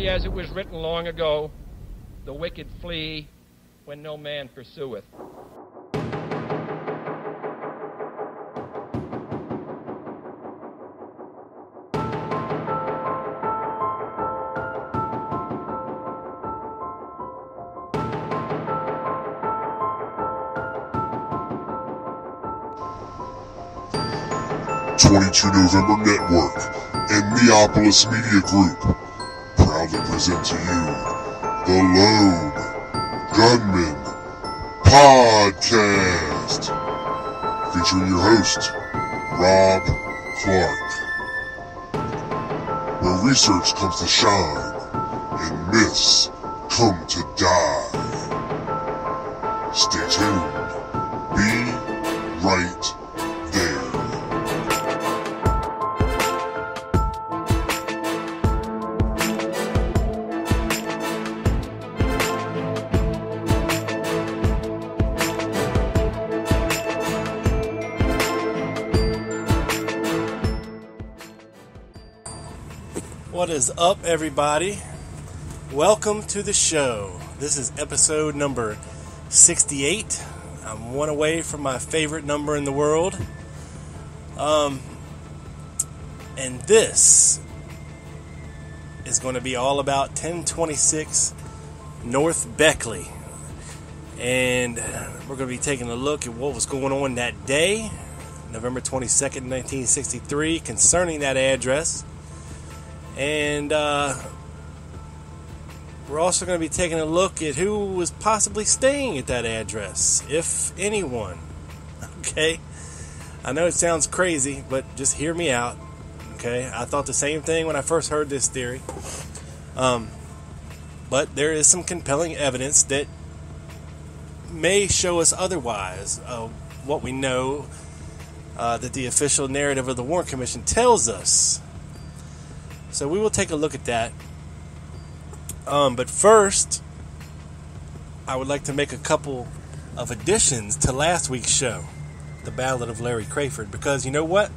be as it was written long ago, the wicked flee when no man pursueth. 22 November Network and Neopolis Media Group proudly present to you the Lone Gunman Podcast, featuring your host, Rob Clark, where research comes to shine and myths come to die. Stay tuned. Be right there. What is up, everybody? Welcome to the show. This is episode number 68. I'm one away from my favorite number in the world. And this is going to be all about 1026 North Beckley. And we're going to be taking a look at what was going on that day, November 22nd, 1963, concerning that address. And we're also going to be taking a look at who was possibly staying at that address, if anyone. Okay? I know it sounds crazy, but just hear me out. Okay? I thought the same thing when I first heard this theory. But there is some compelling evidence that may show us otherwise. What we know that the official narrative of the Warren Commission tells us. So we will take a look at that. But first, I would like to make a couple of additions to last week's show, The Ballad of Larry Crayford, because you know what?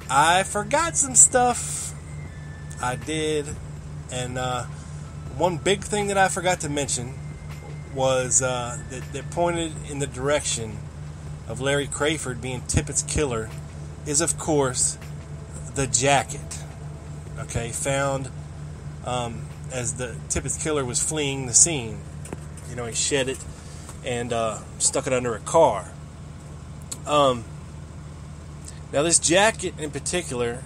I forgot some stuff. I did. And one big thing that I forgot to mention was that pointed in the direction of Larry Crayford being Tippett's killer is, of course, the jacket. Okay, found as the Tippett's killer was fleeing the scene. You know, he shed it and stuck it under a car. Now, this jacket in particular,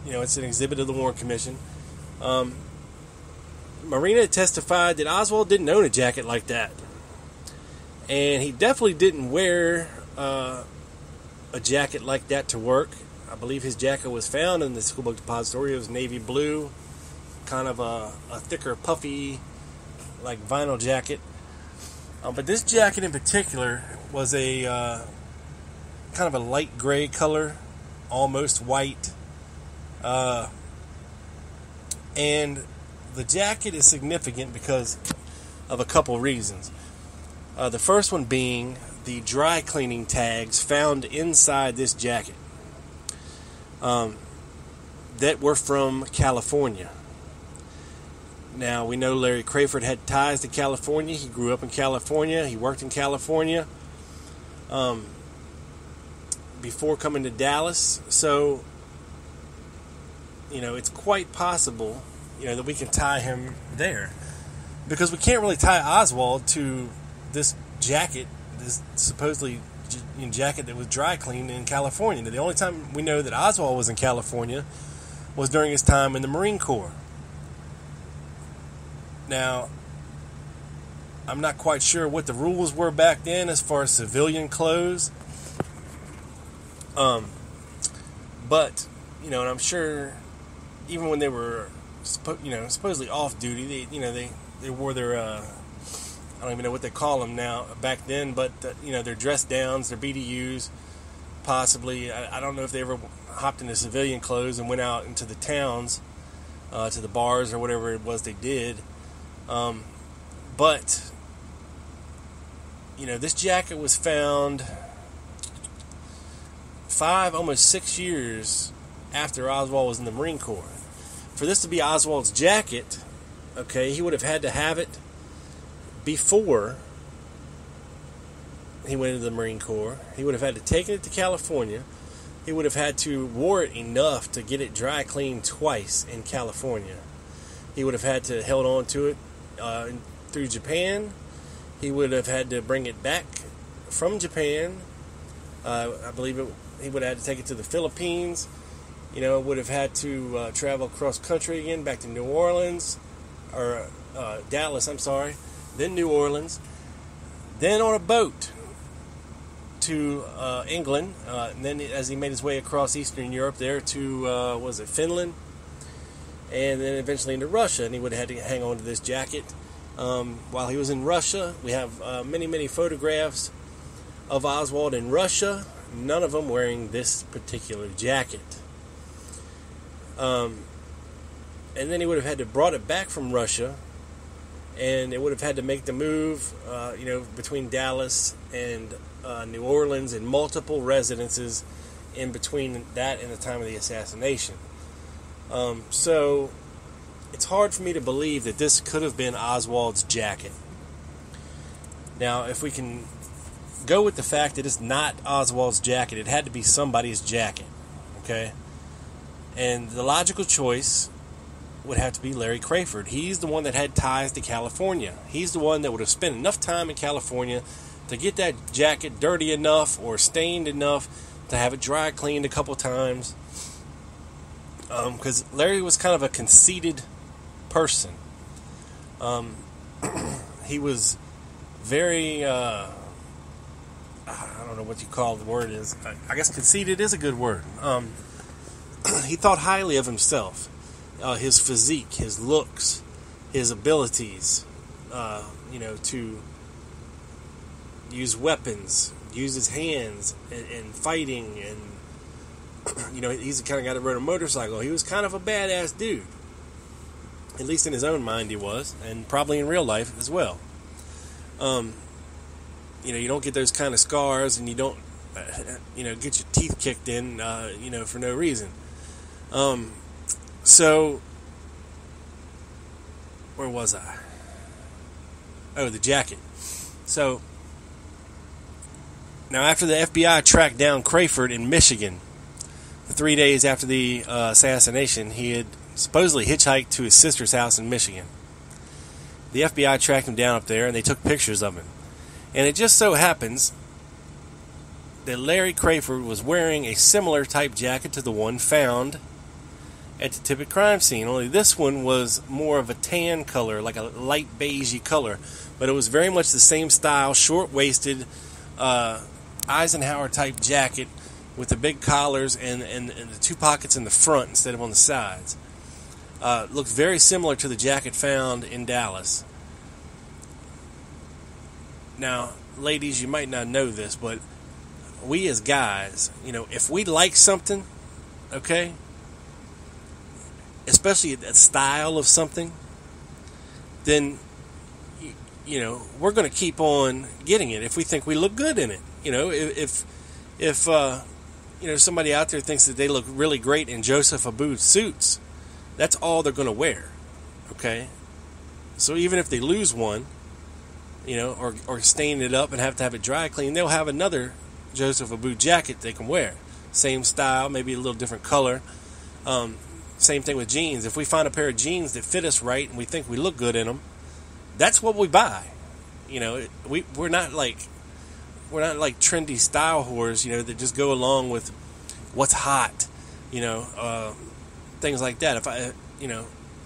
you know, it's an exhibit of the Warren Commission. Marina testified that Oswald didn't own a jacket like that. And he definitely didn't wear a jacket like that to work. I believe his jacket was found in the school book depository. It was navy blue, kind of a thicker, puffy, like vinyl jacket. But this jacket in particular was a kind of a light gray color, almost white. And the jacket is significant because of a couple reasons. The first one being the dry cleaning tags found inside this jacket. That were from California. Now, we know Larry Crayford had ties to California. He grew up in California. He worked in California before coming to Dallas. So, you know, it's quite possible, you know, that we can tie him there. Because we can't really tie Oswald to this jacket, this supposedly jacket that was dry cleaned in California. The only time we know that Oswald was in California was during his time in the Marine Corps. Now, I'm not quite sure what the rules were back then as far as civilian clothes. But, you know, and I'm sure even when they were, supposedly off duty, they wore their, I don't even know what they call them now back then, but, their dress downs, their BDUs, possibly. I don't know if they ever hopped into civilian clothes and went out into the towns, to the bars or whatever it was they did. But, this jacket was found 5, almost 6 years after Oswald was in the Marine Corps. for this to be Oswald's jacket, okay, he would have had to have it before he went into the Marine Corps. He would have had to take it to California. He would have had to wore it enough to get it dry cleaned twice in California. He would have had to held on to it through Japan. He would have had to bring it back from Japan. I believe he would have had to take it to the Philippines. Would have had to travel across country again, back to New Orleans, or Dallas, I'm sorry, then New Orleans, then on a boat to England, and then as he made his way across Eastern Europe there to, Finland, and then eventually into Russia, and he would have had to hang on to this jacket. While he was in Russia, we have many, many photographs of Oswald in Russia, none of them wearing this particular jacket. And then he would have had to brought it back from Russia, and it would have had to make the move, between Dallas and New Orleans, and multiple residences in between that and the time of the assassination. So it's hard for me to believe that this could have been Oswald's jacket. Now, if we can go with the fact that it's not Oswald's jacket, it had to be somebody's jacket, okay? And the logical choice would have to be Larry Crayford. He's the one that had ties to California. He's the one that would have spent enough time in California to get that jacket dirty enough or stained enough to have it dry cleaned a couple times. Because Larry was kind of a conceited person. He was very, I don't know what you call the word is. I guess conceited is a good word. He thought highly of himself, his physique, his looks, his abilities, to use weapons, use his hands in fighting, and he's the kind of guy that rode a motorcycle. He was kind of a badass dude, at least in his own mind he was, and probably in real life as well. You don't get those kind of scars, and you don't, get your teeth kicked in, for no reason. So, where was I? Oh, the jacket. So, now after the FBI tracked down Crayford in Michigan, 3 days after the assassination, he had supposedly hitchhiked to his sister's house in Michigan. The FBI tracked him down up there, and they took pictures of him. And it just so happens that Larry Crayford was wearing a similar type jacket to the one found at the Tippit crime scene, only this one was more of a tan color, like a light beigey color, but it was very much the same style, short-waisted Eisenhower type jacket with the big collars and the two pockets in the front instead of on the sides. Looked very similar to the jacket found in Dallas. Now, ladies, you might not know this, but we as guys, if we like something, okay, especially a style of something, then, we're going to keep on getting it if we think we look good in it. If somebody out there thinks that they look really great in Joseph Abboud suits, that's all they're going to wear, okay? So even if they lose one, or stain it up and have to have it dry clean, they'll have another Joseph Abboud jacket they can wear. Same style, maybe a little different color. Same thing with jeans. If we find a pair of jeans that fit us right and we think we look good in them, that's what we buy. We're not like trendy style whores, that just go along with what's hot, things like that. If I,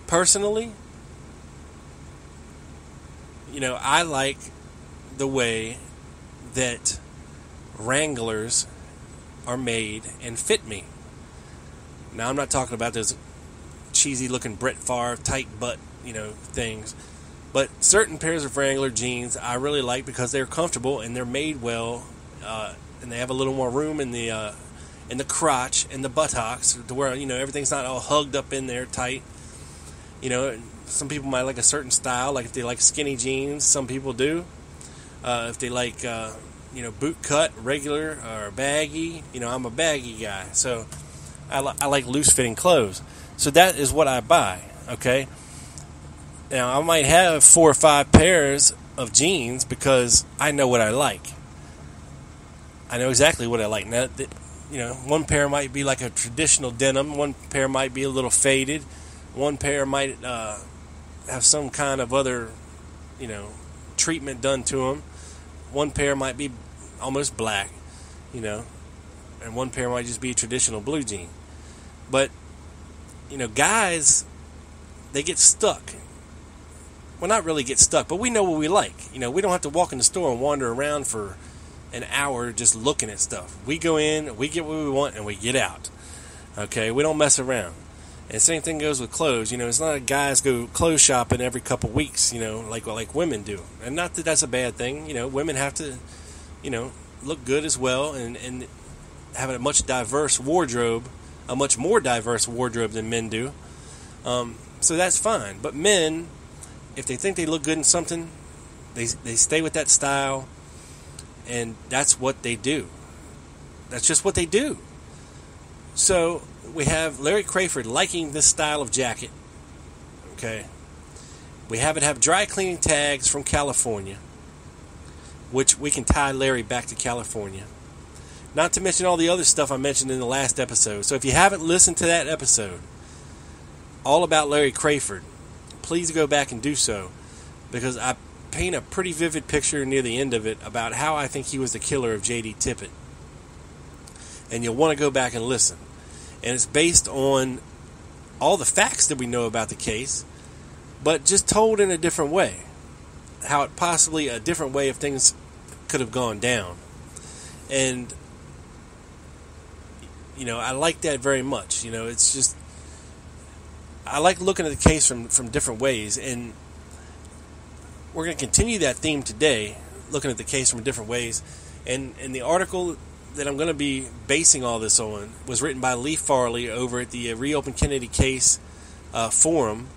personally, I like the way that Wranglers are made and fit me. Now, I'm not talking about those cheesy-looking Brett Favre tight butt, things. But certain pairs of Wrangler jeans I really like because they're comfortable and they're made well, and they have a little more room in the crotch and the buttocks to where everything's not all hugged up in there tight. Some people might like a certain style, like if they like skinny jeans. Some people do. If they like boot cut, regular or baggy, I'm a baggy guy, so I like loose fitting clothes. So that is what I buy, okay? Now, I might have 4 or 5 pairs of jeans because I know what I like. I know exactly what I like. Now, one pair might be like a traditional denim. One pair might be a little faded. One pair might have some kind of other, treatment done to them. One pair might be almost black, and one pair might just be a traditional blue jean. But, guys, they get stuck. Well, not really get stuck, but we know what we like. We don't have to walk in the store and wander around for an hour just looking at stuff. We go in, we get what we want, and we get out. Okay, we don't mess around. And same thing goes with clothes. It's not like guys go clothes shopping every couple weeks, like women do. And not that that's a bad thing. Women have to, look good as well and have a much more diverse wardrobe than men do. So that's fine. But men, if they think they look good in something, they stay with that style, and that's what they do. That's just what they do. So we have Larry Crayford liking this style of jacket. Okay. We have dry cleaning tags from California, which we can tie Larry back to California. Not to mention all the other stuff I mentioned in the last episode. So if you haven't listened to that episode, all about Larry Crayford, please go back and do so, because I paint a pretty vivid picture near the end of it about how I think he was the killer of J.D. Tippit. And you'll want to go back and listen. And it's based on all the facts that we know about the case, but just told in a different way. How it possibly a different way of things could have gone down. And, I like that very much. It's just, I like looking at the case from different ways, and we're going to continue that theme today, looking at the case from different ways. And the article that I'm going to be basing all this on was written by Lee Farley over at the Reopen Kennedy Case forum.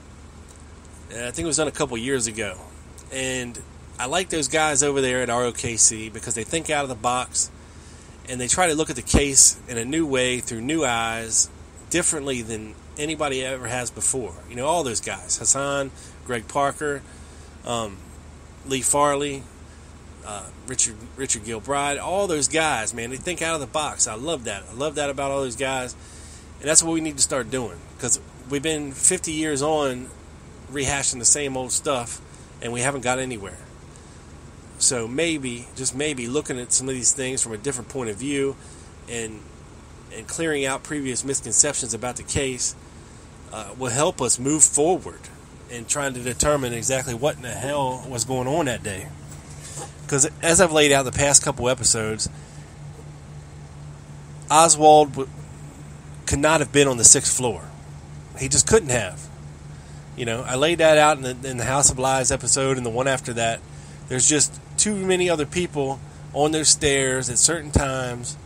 I think it was done a couple years ago. And I like those guys over there at ROKC because they think out of the box, and they try to look at the case in a new way, through new eyes, differently than anybody ever has before. All those guys. Hassan, Greg Parker, Lee Farley, Richard Gilbride, all those guys, man, they think out of the box. I love that. I love that about all those guys. And that's what we need to start doing, because we've been 50 years on rehashing the same old stuff, and we haven't got anywhere. So maybe, just maybe, looking at some of these things from a different point of view and clearing out previous misconceptions about the case will help us move forward in trying to determine exactly what in the hell was going on that day. Because as I've laid out the past couple episodes, Oswald could not have been on the 6th floor. He just couldn't have. I laid that out in the House of Lies episode and the one after that. There's just too many other people on those stairs at certain times.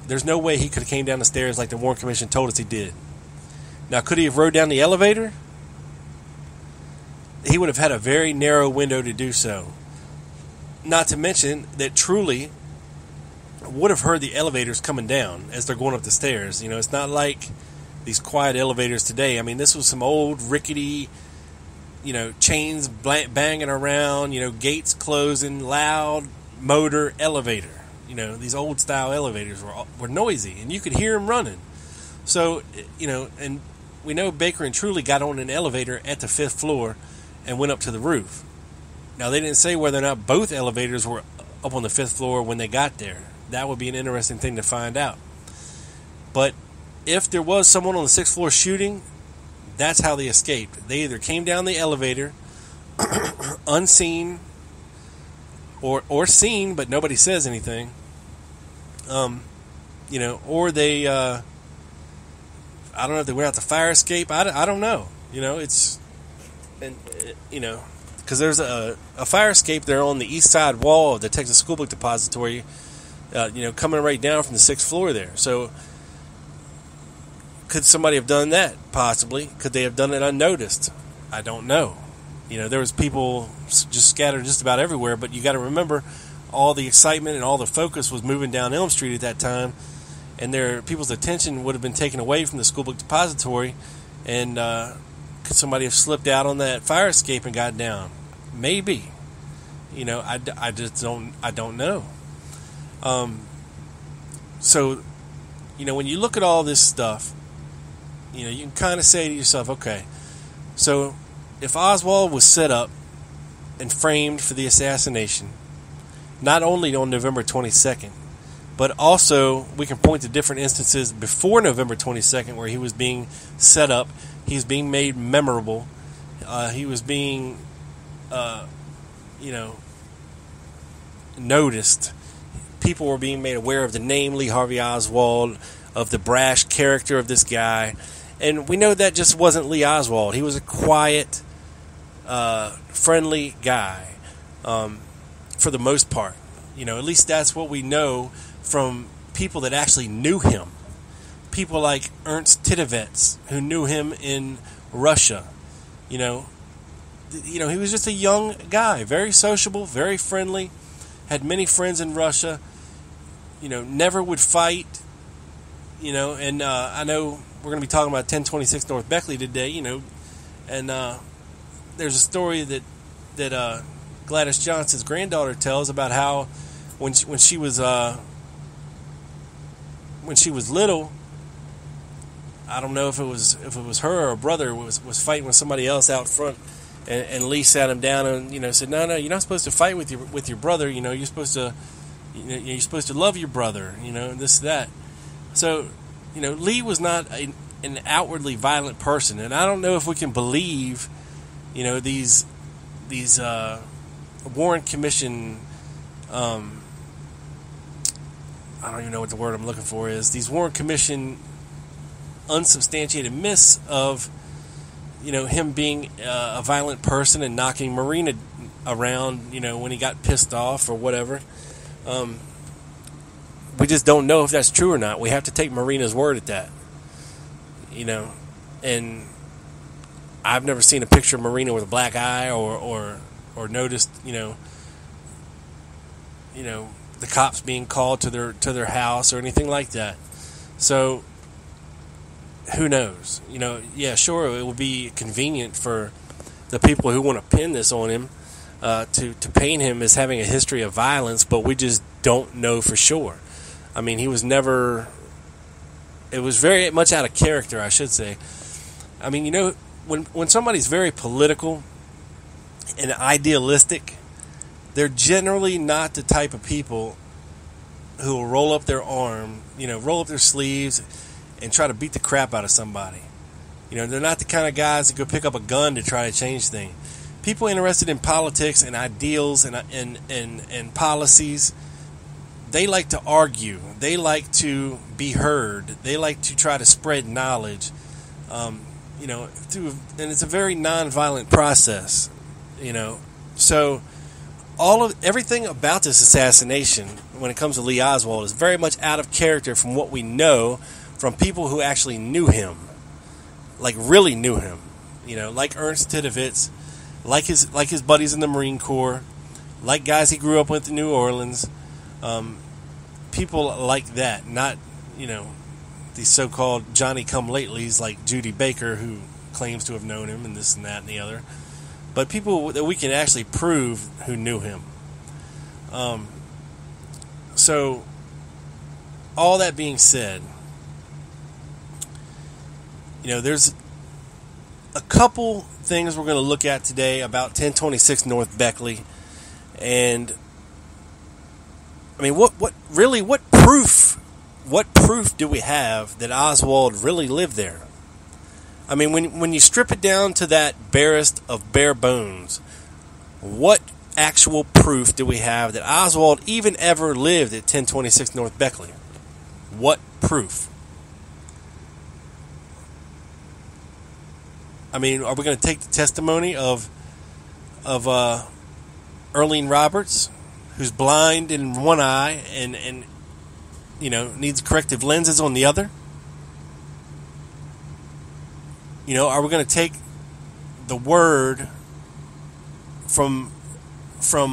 There's no way he could have came down the stairs like the Warren Commission told us he did. Now, could he have rode down the elevator? He would have had a very narrow window to do so. Not to mention that Truly would have heard the elevators coming down as they're going up the stairs. It's not like these quiet elevators today. I mean, this was some old rickety, chains banging around, gates closing, loud motor elevator. These old style elevators were noisy, and you could hear them running. So, and we know Baker and Truly got on an elevator at the 5th floor and went up to the roof. Now, they didn't say whether or not both elevators were up on the 5th floor when they got there. That would be an interesting thing to find out. But if there was someone on the 6th floor shooting, that's how they escaped. They either came down the elevator unseen or seen, but nobody says anything. Or they, I don't know if they went out the fire escape. I don't know. Because there's a fire escape there on the east side wall of the Texas School Book Depository, coming right down from the 6th floor there. So, could somebody have done that? Possibly. Could they have done it unnoticed? I don't know. There was people just scattered just about everywhere, but you got to remember, all the excitement and all the focus was moving down Elm Street at that time, and people's attention would have been taken away from the School Book Depository And could somebody have slipped out on that fire escape and got down? Maybe. I just don't know. So, when you look at all this stuff, you can kind of say to yourself, okay, so if Oswald was set up and framed for the assassination, not only on November 22nd, but also we can point to different instances before November 22nd where he was being set up, he was being made memorable, he was being, noticed. People were being made aware of the name Lee Harvey Oswald, of the brash character of this guy. And we know that just wasn't Lee Oswald. He was a quiet, friendly guy, for the most part. At least that's what we know from people that actually knew him. People like Ernst Titovets, who knew him in Russia. He was just a young guy, very sociable, very friendly, had many friends in Russia, never would fight, and I know we're going to be talking about 1026 North Beckley today, and there's a story that Gladys Johnson's granddaughter tells about how when she was little, I don't know if it was her or a brother was fighting with somebody else out front, and Lee sat him down and said, no, you're not supposed to fight with your brother, you're supposed to love your brother, this that. So Lee was not an outwardly violent person, and I don't know if we can believe these Warren Commission, I don't even know what the word I'm looking for is, these Warren Commission unsubstantiated myths of him being a violent person and knocking Marina around when he got pissed off or whatever. We just don't know if that's true or not. We have to take Marina's word at that. And I've never seen a picture of Marina with a black eye or noticed the cops being called to their house or anything like that. So who knows? Yeah, sure, it would be convenient for the people who want to pin this on him to paint him as having a history of violence, but we just don't know for sure. I mean, he was never... It was very much out of character, I should say. I mean, when somebody's very political and idealistic, they're generally not the type of people who will roll up their arm, roll up their sleeves and try to beat the crap out of somebody. They're not the kind of guys that go pick up a gun to try to change things. People interested in politics and ideals and policies, they like to argue. They like to be heard. They like to try to spread knowledge. And it's a very nonviolent process. So everything about this assassination, when it comes to Lee Oswald, is very much out of character from what we know from people who actually knew him, like really knew him. Like Ernst Titovets, like his buddies in the Marine Corps, like guys he grew up with in New Orleans. People like that, not, these so-called Johnny-come-latelys like Judy Baker, who claims to have known him and this and that and the other. But people that we can actually prove who knew him. So, all that being said, there's a couple things we're going to look at today about 1026 North Beckley. And I mean, what proof do we have that Oswald really lived there? I mean, when you strip it down to that barest of bare bones, what actual proof do we have that Oswald even ever lived at 1026 North Beckley? What proof? I mean, are we going to take the testimony of Earlene Roberts, who's blind in one eye and needs corrective lenses on the other? Are we going to take the word from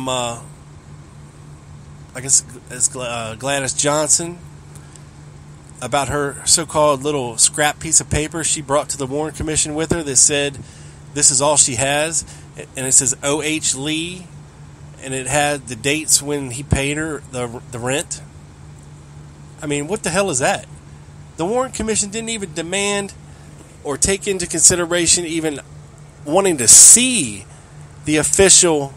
I guess it's Gladys Johnson, about her so-called little scrap piece of paper she brought to the Warren Commission with her that said this is all she has, and it says O.H. Lee, and it had the dates when he paid her the rent. I mean, what the hell is that? The Warren Commission didn't even demand or take into consideration even wanting to see the official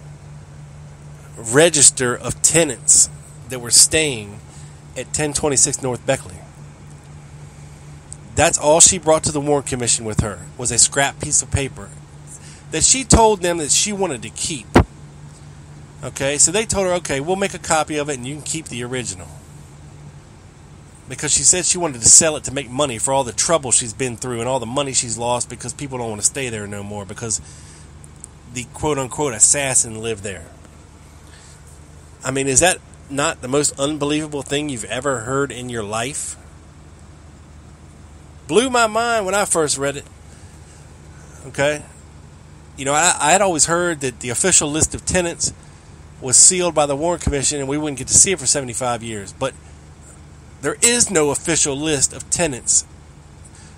register of tenants that were staying at 1026 North Beckley. That's all she brought to the Warren Commission with her, was a scrap piece of paper that she told them that she wanted to keep. Okay, so they told her, okay, we'll make a copy of it and you can keep the original. Because she said she wanted to sell it to make money for all the trouble she's been through and all the money she's lost because people don't want to stay there no more because the quote-unquote assassin lived there. I mean, is that not the most unbelievable thing you've ever heard in your life? Blew my mind when I first read it. Okay? You know, I had always heard that the official list of tenants was sealed by the Warren Commission and we wouldn't get to see it for 75 years. But there is no official list of tenants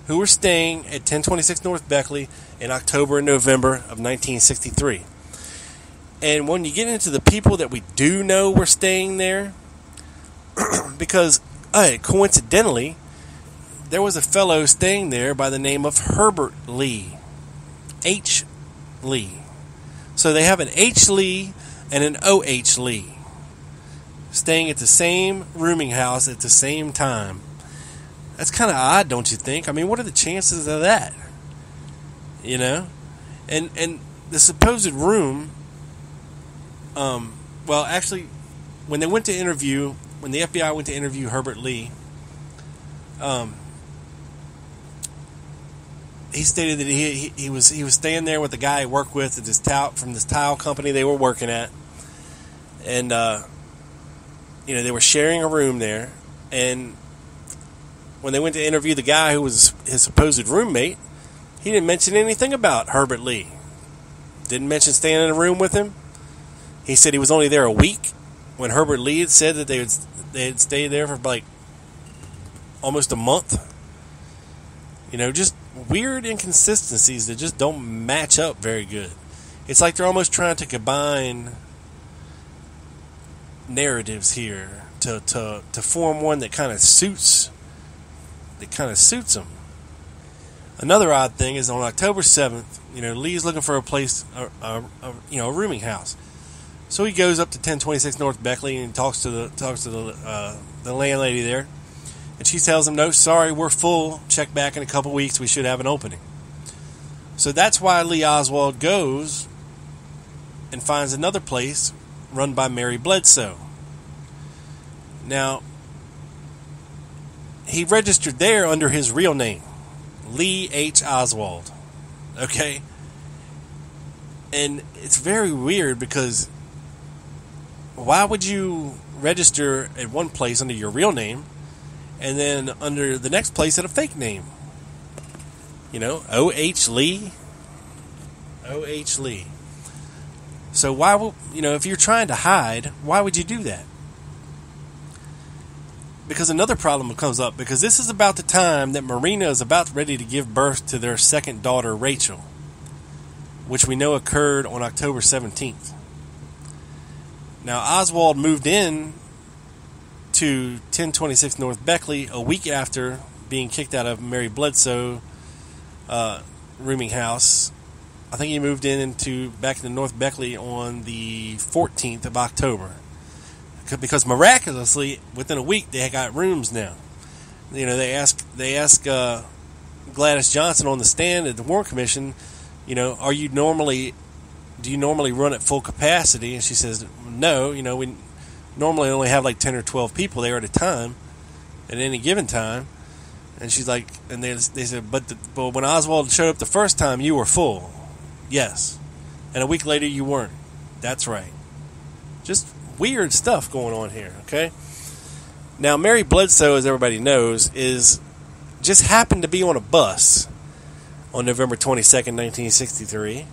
who were staying at 1026 North Beckley in October and November of 1963. And when you get into the people that we do know were staying there, because coincidentally, there was a fellow staying there by the name of Herbert Lee. H. Lee. So they have an H. Lee and an O.H. Lee staying at the same rooming house at the same time. That's kind of odd, don't you think? I mean, what are the chances of that? You know? And the supposed room, well, actually, when the FBI went to interview Herbert Lee, he stated that he was staying there with the guy he worked with at this from this tile company they were working at, and they were sharing a room there. And when they went to interview the guy who was his supposed roommate, he didn't mention anything about Herbert Lee. Didn't mention staying in a room with him. He said he was only there a week when Herbert Lee had said that they had stayed there for like almost a month. Just weird inconsistencies that just don't match up very good. It's like they're almost trying to combine narratives here to form one that kind of suits them. Another odd thing is on October 7th, Lee's looking for a place, a rooming house. So he goes up to 1026 North Beckley and talks to the landlady there. And she tells him, no, sorry, we're full. Check back in a couple weeks. We should have an opening. So that's why Lee Oswald goes and finds another place run by Mary Bledsoe. Now, he registered there under his real name, Lee H. Oswald. Okay? And it's very weird because why would you register at one place under your real name and then under the next place at a fake name? O.H. Lee. O.H. Lee. So why would, if you're trying to hide, why would you do that? Because another problem comes up, because this is about the time that Marina is about ready to give birth to their second daughter, Rachel, which we know occurred on October 17th. Now, Oswald moved in to 1026 North Beckley a week after being kicked out of Mary Bledsoe rooming house. I think he moved back into North Beckley on the 14th of October. Because miraculously, within a week, they had got rooms now. They asked Gladys Johnson on the stand at the Warren Commission, do you normally run at full capacity? And she says, no, we normally only have like 10 or 12 people there at a time, at any given time. And she's like, and they said, but when Oswald showed up the first time, you were full. Yes. And a week later, you weren't. That's right. Just weird stuff going on here, okay? Now, Mary Bledsoe, as everybody knows, just happened to be on a bus on November 22nd, 1963,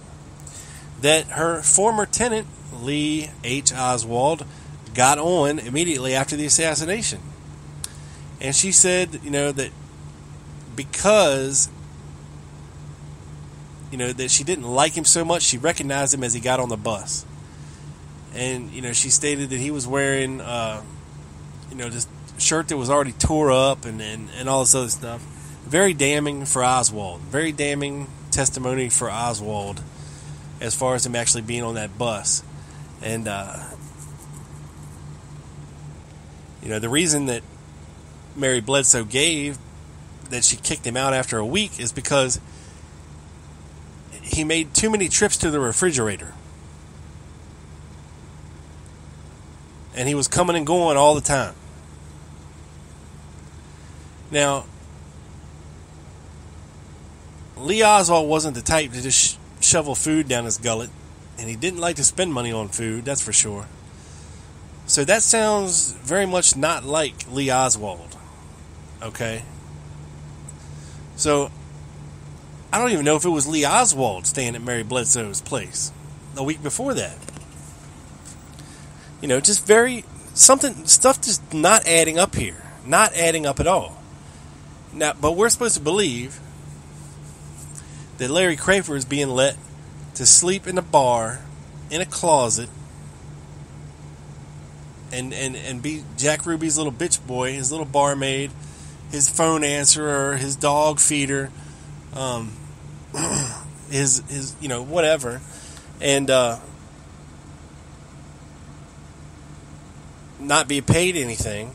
that her former tenant, Lee H. Oswald, got on immediately after the assassination. And she said, that because, that she didn't like him so much, she recognized him as he got on the bus. And, she stated that he was wearing, this shirt that was already tore up and all this other stuff. Very damning for Oswald. Very damning testimony for Oswald as far as him actually being on that bus. And, the reason that Mary Bledsoe gave that she kicked him out after a week is because he made too many trips to the refrigerator. And he was coming and going all the time. Now, Lee Oswald wasn't the type to just shovel food down his gullet, and he didn't like to spend money on food, that's for sure. So that sounds very much not like Lee Oswald. Okay? So, I don't even know if it was Lee Oswald staying at Mary Bledsoe's place a week before that. Just stuff just not adding up here. Not adding up at all. Now, but we're supposed to believe that Larry Crafer is being let to sleep in a bar, in a closet, and be Jack Ruby's little bitch boy, his little barmaid, his phone answerer, his dog feeder, his whatever, and not be paid anything,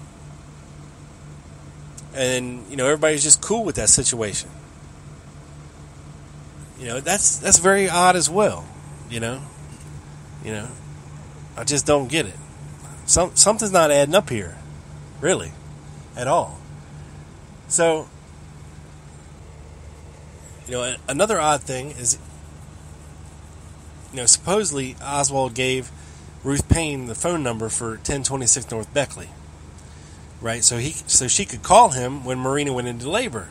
and everybody's just cool with that situation. That's very odd as well. I just don't get it. Something's not adding up here, really, at all. So, another odd thing is, supposedly Oswald gave Ruth Payne the phone number for 1026 North Beckley, right? So she could call him when Marina went into labor.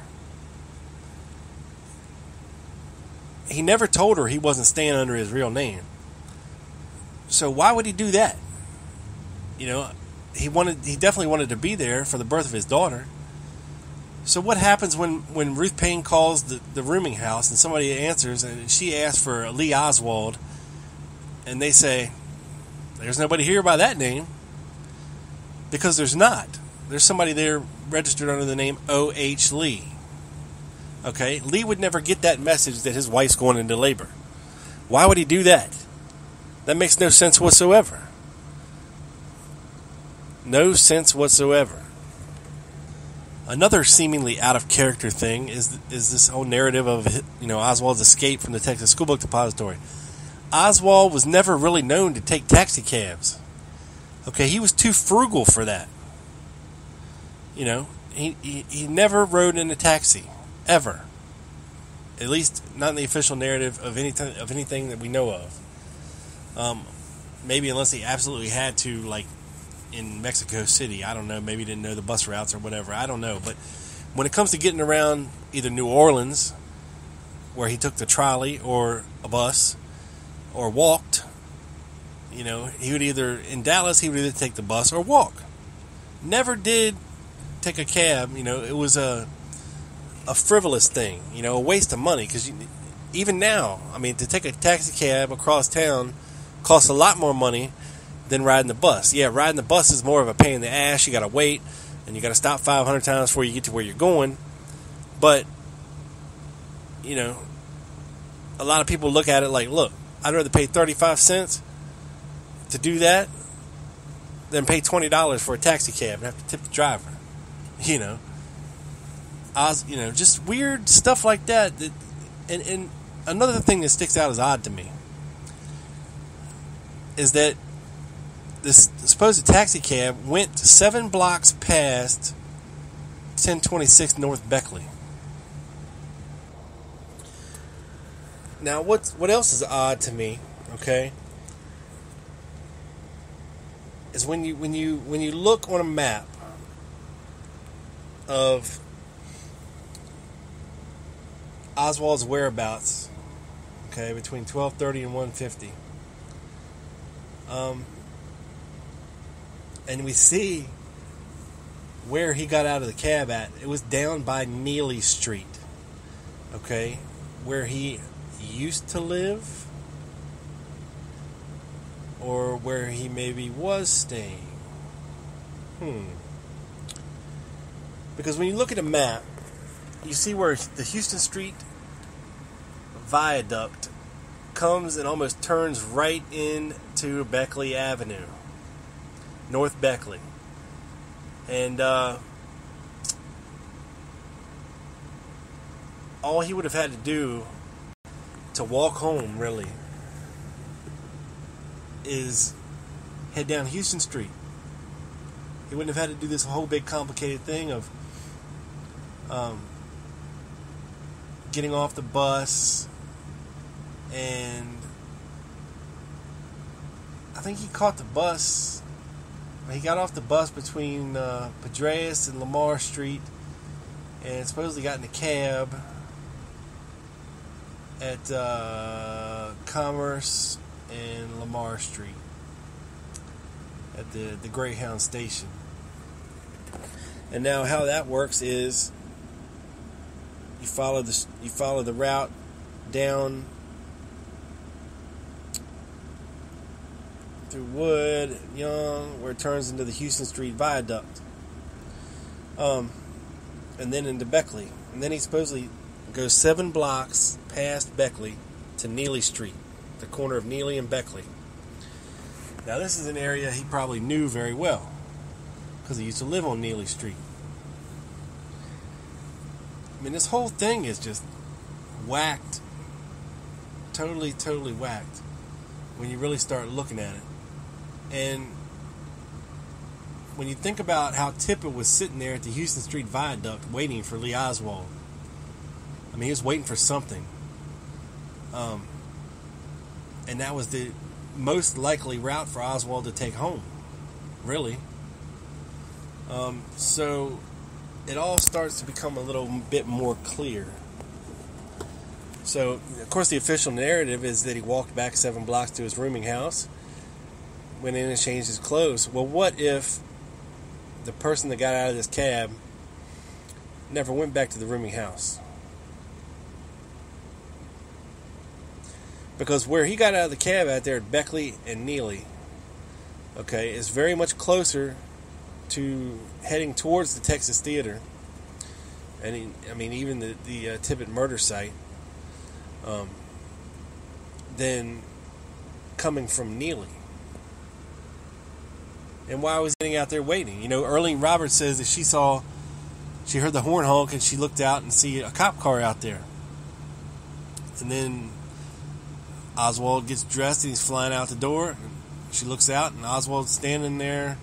He never told her he wasn't staying under his real name. So why would he do that? He definitely wanted to be there for the birth of his daughter. So what happens when Ruth Payne calls the rooming house and somebody answers and she asks for Lee Oswald and they say, there's nobody here by that name? Because there's not. There's somebody there registered under the name O.H. Lee. Okay? Lee would never get that message that his wife's going into labor. Why would he do that? That makes no sense whatsoever. No sense whatsoever. Another seemingly out of character thing is this whole narrative of Oswald's escape from the Texas School Book Depository. Oswald was never really known to take taxi cabs. Okay, he was too frugal for that. He never rode in a taxi ever. At least not in the official narrative of anything that we know of. Maybe unless he absolutely had to, like in Mexico City. I don't know. Maybe he didn't know the bus routes or whatever. I don't know. But when it comes to getting around either New Orleans, where he took the trolley or a bus, or walked, he would in Dallas, he would either take the bus or walk. Never did take a cab. It was a frivolous thing, a waste of money, because even now, to take a taxi cab across town costs a lot more money than riding the bus. Yeah, riding the bus is more of a pain in the ass. You got to wait, and you got to stop 500 times before you get to where you're going. But, a lot of people look at it like, look, I'd rather pay 35 cents to do that than pay $20 for a taxi cab and have to tip the driver. Just weird stuff like that. And another thing that sticks out as odd to me is that this supposed taxi cab went 7 blocks past 1026 North Beckley. Now, what else is odd to me, okay, is when you look on a map of Oswald's whereabouts, okay, between 12:30 and 1:50, and we see where he got out of the cab at, it was down by Neely Street. Okay? Where he used to live, or where he maybe was staying. Because when you look at a map, you see where the Houston Street viaduct comes and almost turns right into Beckley Avenue, North Beckley. And all he would have had to do to walk home, really, is head down Houston Street. He wouldn't have had to do this whole big complicated thing of getting off the bus, and I think he caught the bus. He got off the bus between Padres and Lamar Street, and supposedly got in a cab at Commerce and Lamar Street at the Greyhound station. And now how that works is you follow the route down through Wood, Young, where it turns into the Houston Street Viaduct, and then into Beckley. And then he supposedly goes 7 blocks past Beckley to Neely Street, the corner of Neely and Beckley. Now this is an area he probably knew very well, because he used to live on Neely Street. I mean, this whole thing is just whacked. Totally whacked when you really start looking at it. And when you think about how Tippett was sitting there at the Houston Street Viaduct waiting for Lee Oswald, I mean, he was waiting for something. And that was the most likely route for Oswald to take home, really. So it all starts to become a little bit more clear. So, of course, the official narrative is that he walked back 7 blocks to his rooming house, went in and changed his clothes. Well, what if the person that got out of this cab never went back to the rooming house? Because where he got out of the cab out there at Beckley and Neely, okay, is very much closer to heading towards the Texas Theater, and even the Tippett murder site, than coming from Neely. And why was he sitting out there waiting? Earlene Roberts says that she heard the horn honk and she looked out and see a cop car out there. And then Oswald gets dressed and he's flying out the door. And she looks out and Oswald's standing there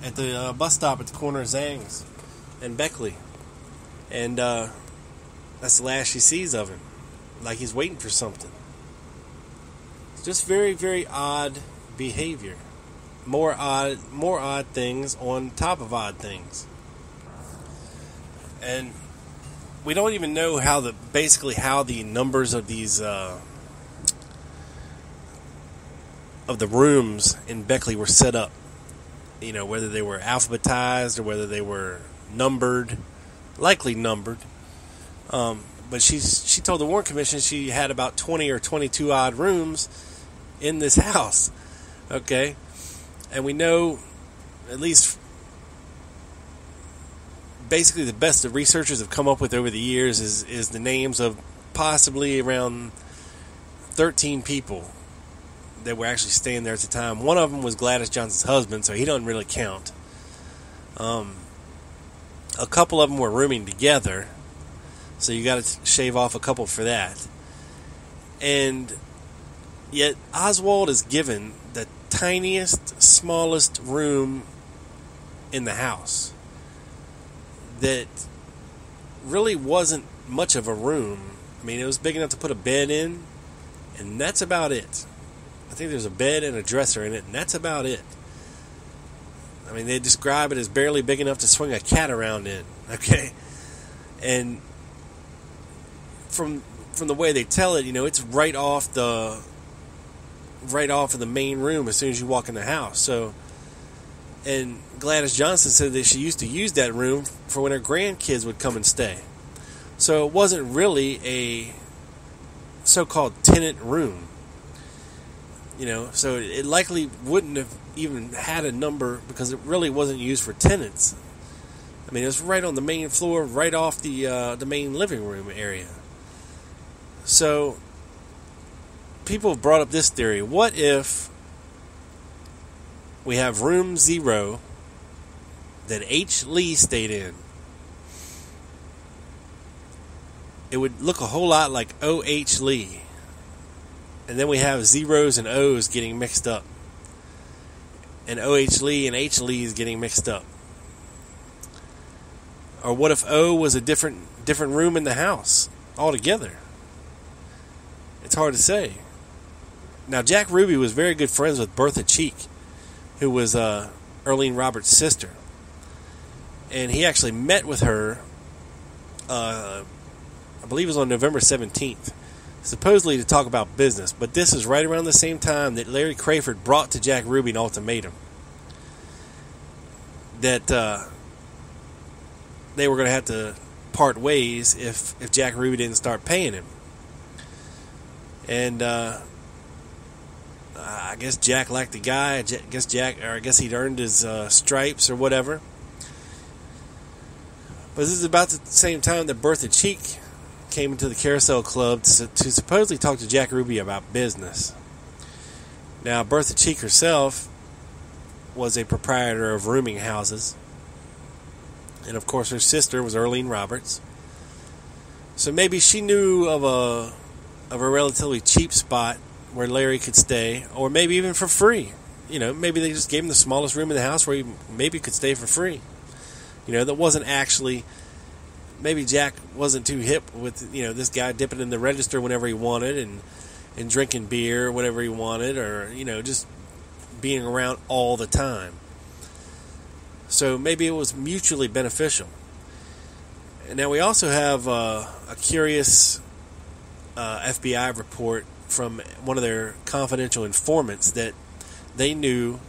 at the bus stop at the corner of Zang's and Beckley. And that's the last she sees of him. Like he's waiting for something. It's just very, very odd behavior. More odd things on top of odd things. And we don't even know how the numbers of these of the rooms in Beckley were set up. Whether they were alphabetized or whether they were numbered, likely numbered. But she told the Warren Commission she had about 20 or 22 odd rooms in this house. Okay? And we know, at least basically the best the researchers have come up with over the years is the names of possibly around 13 people that were actually staying there at the time. One of them was Gladys Johnson's husband, so he doesn't really count. A couple of them were rooming together, so you got to shave off a couple for that. And yet Oswald is given the tiniest, smallest room in the house that really wasn't much of a room. I mean, it was big enough to put a bed in, and that's about it. I think there's a bed and a dresser in it, and that's about it. I mean, they describe it as barely big enough to swing a cat around in, okay? And from the way they tell it, it's right off of the main room as soon as you walk in the house. So And Gladys Johnson said that she used to use that room for when her grandkids would come and stay. So it wasn't really a so-called tenant room. So it likely wouldn't have even had a number because it really wasn't used for tenants. I mean, it was right on the main floor, right off the main living room area. So people have brought up this theory. What if we have room 0 that H. Lee stayed in? It would look a whole lot like O.H. Lee. And then we have zeros and O's getting mixed up. And O.H. Lee and H. Lee is getting mixed up. Or what if O was a different room in the house altogether? It's hard to say. Now, Jack Ruby was very good friends with Bertha Cheek, who was Earlene Roberts' sister. And he actually met with her, I believe it was on November 17th, supposedly to talk about business. But this is right around the same time that Larry Crayford brought to Jack Ruby an ultimatum that they were going to have to part ways if Jack Ruby didn't start paying him. And I guess Jack liked the guy. I guess he'd earned his stripes or whatever. But this is about the same time that Bertha Cheek came into the Carousel Club to supposedly talk to Jack Ruby about business. Now, Bertha Cheek herself was a proprietor of rooming houses. And, of course, her sister was Earlene Roberts. So maybe she knew of a relatively cheap spot where Larry could stay, or maybe even for free. Maybe they just gave him the smallest room in the house where he maybe could stay for free. That wasn't actually... Maybe Jack wasn't too hip with, this guy dipping in the register whenever he wanted and drinking beer whenever he wanted, or, just being around all the time. So maybe it was mutually beneficial. And now we also have a curious FBI report from one of their confidential informants that they knew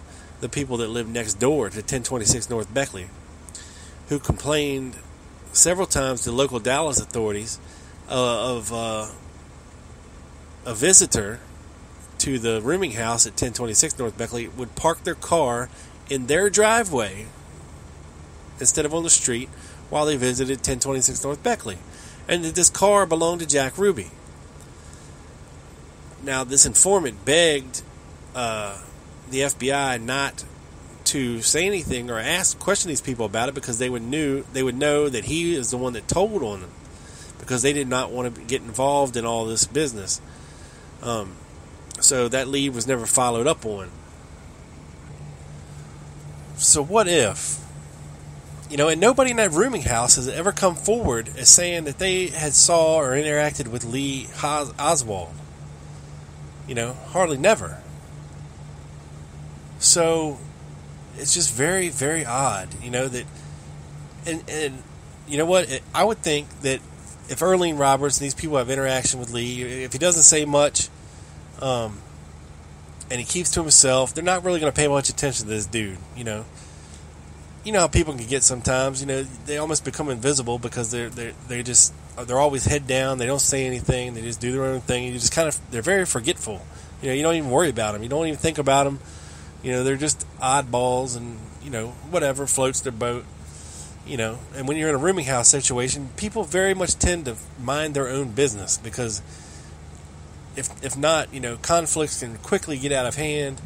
the people that lived next door to 1026 North Beckley, who complained several times to local Dallas authorities of a visitor to the rooming house at 1026 North Beckley would park their car in their driveway instead of on the street while they visited 1026 North Beckley, and that this car belonged to Jack Ruby. Now, this informant begged the FBI not to say anything or question these people about it because they would know that he is the one that told on them, because they did not want to get involved in all this business. So that lead was never followed up on. So what if, and nobody in that rooming house has ever come forward as saying that they had saw or interacted with Lee Oswald. Hardly never. So it's just very, very odd, that, and you know what? I would think that if Earlene Roberts and these people have interaction with Lee, if he doesn't say much, and he keeps to himself, they're not really going to pay much attention to this dude, You know how people can get sometimes, they almost become invisible because they're always head down, they don't say anything, they just do their own thing, you just they're very forgetful. You don't even worry about them, you don't even think about them. They're just oddballs and, whatever floats their boat, And when you're in a rooming house situation, people very much tend to mind their own business because if not, conflicts can quickly get out of hand,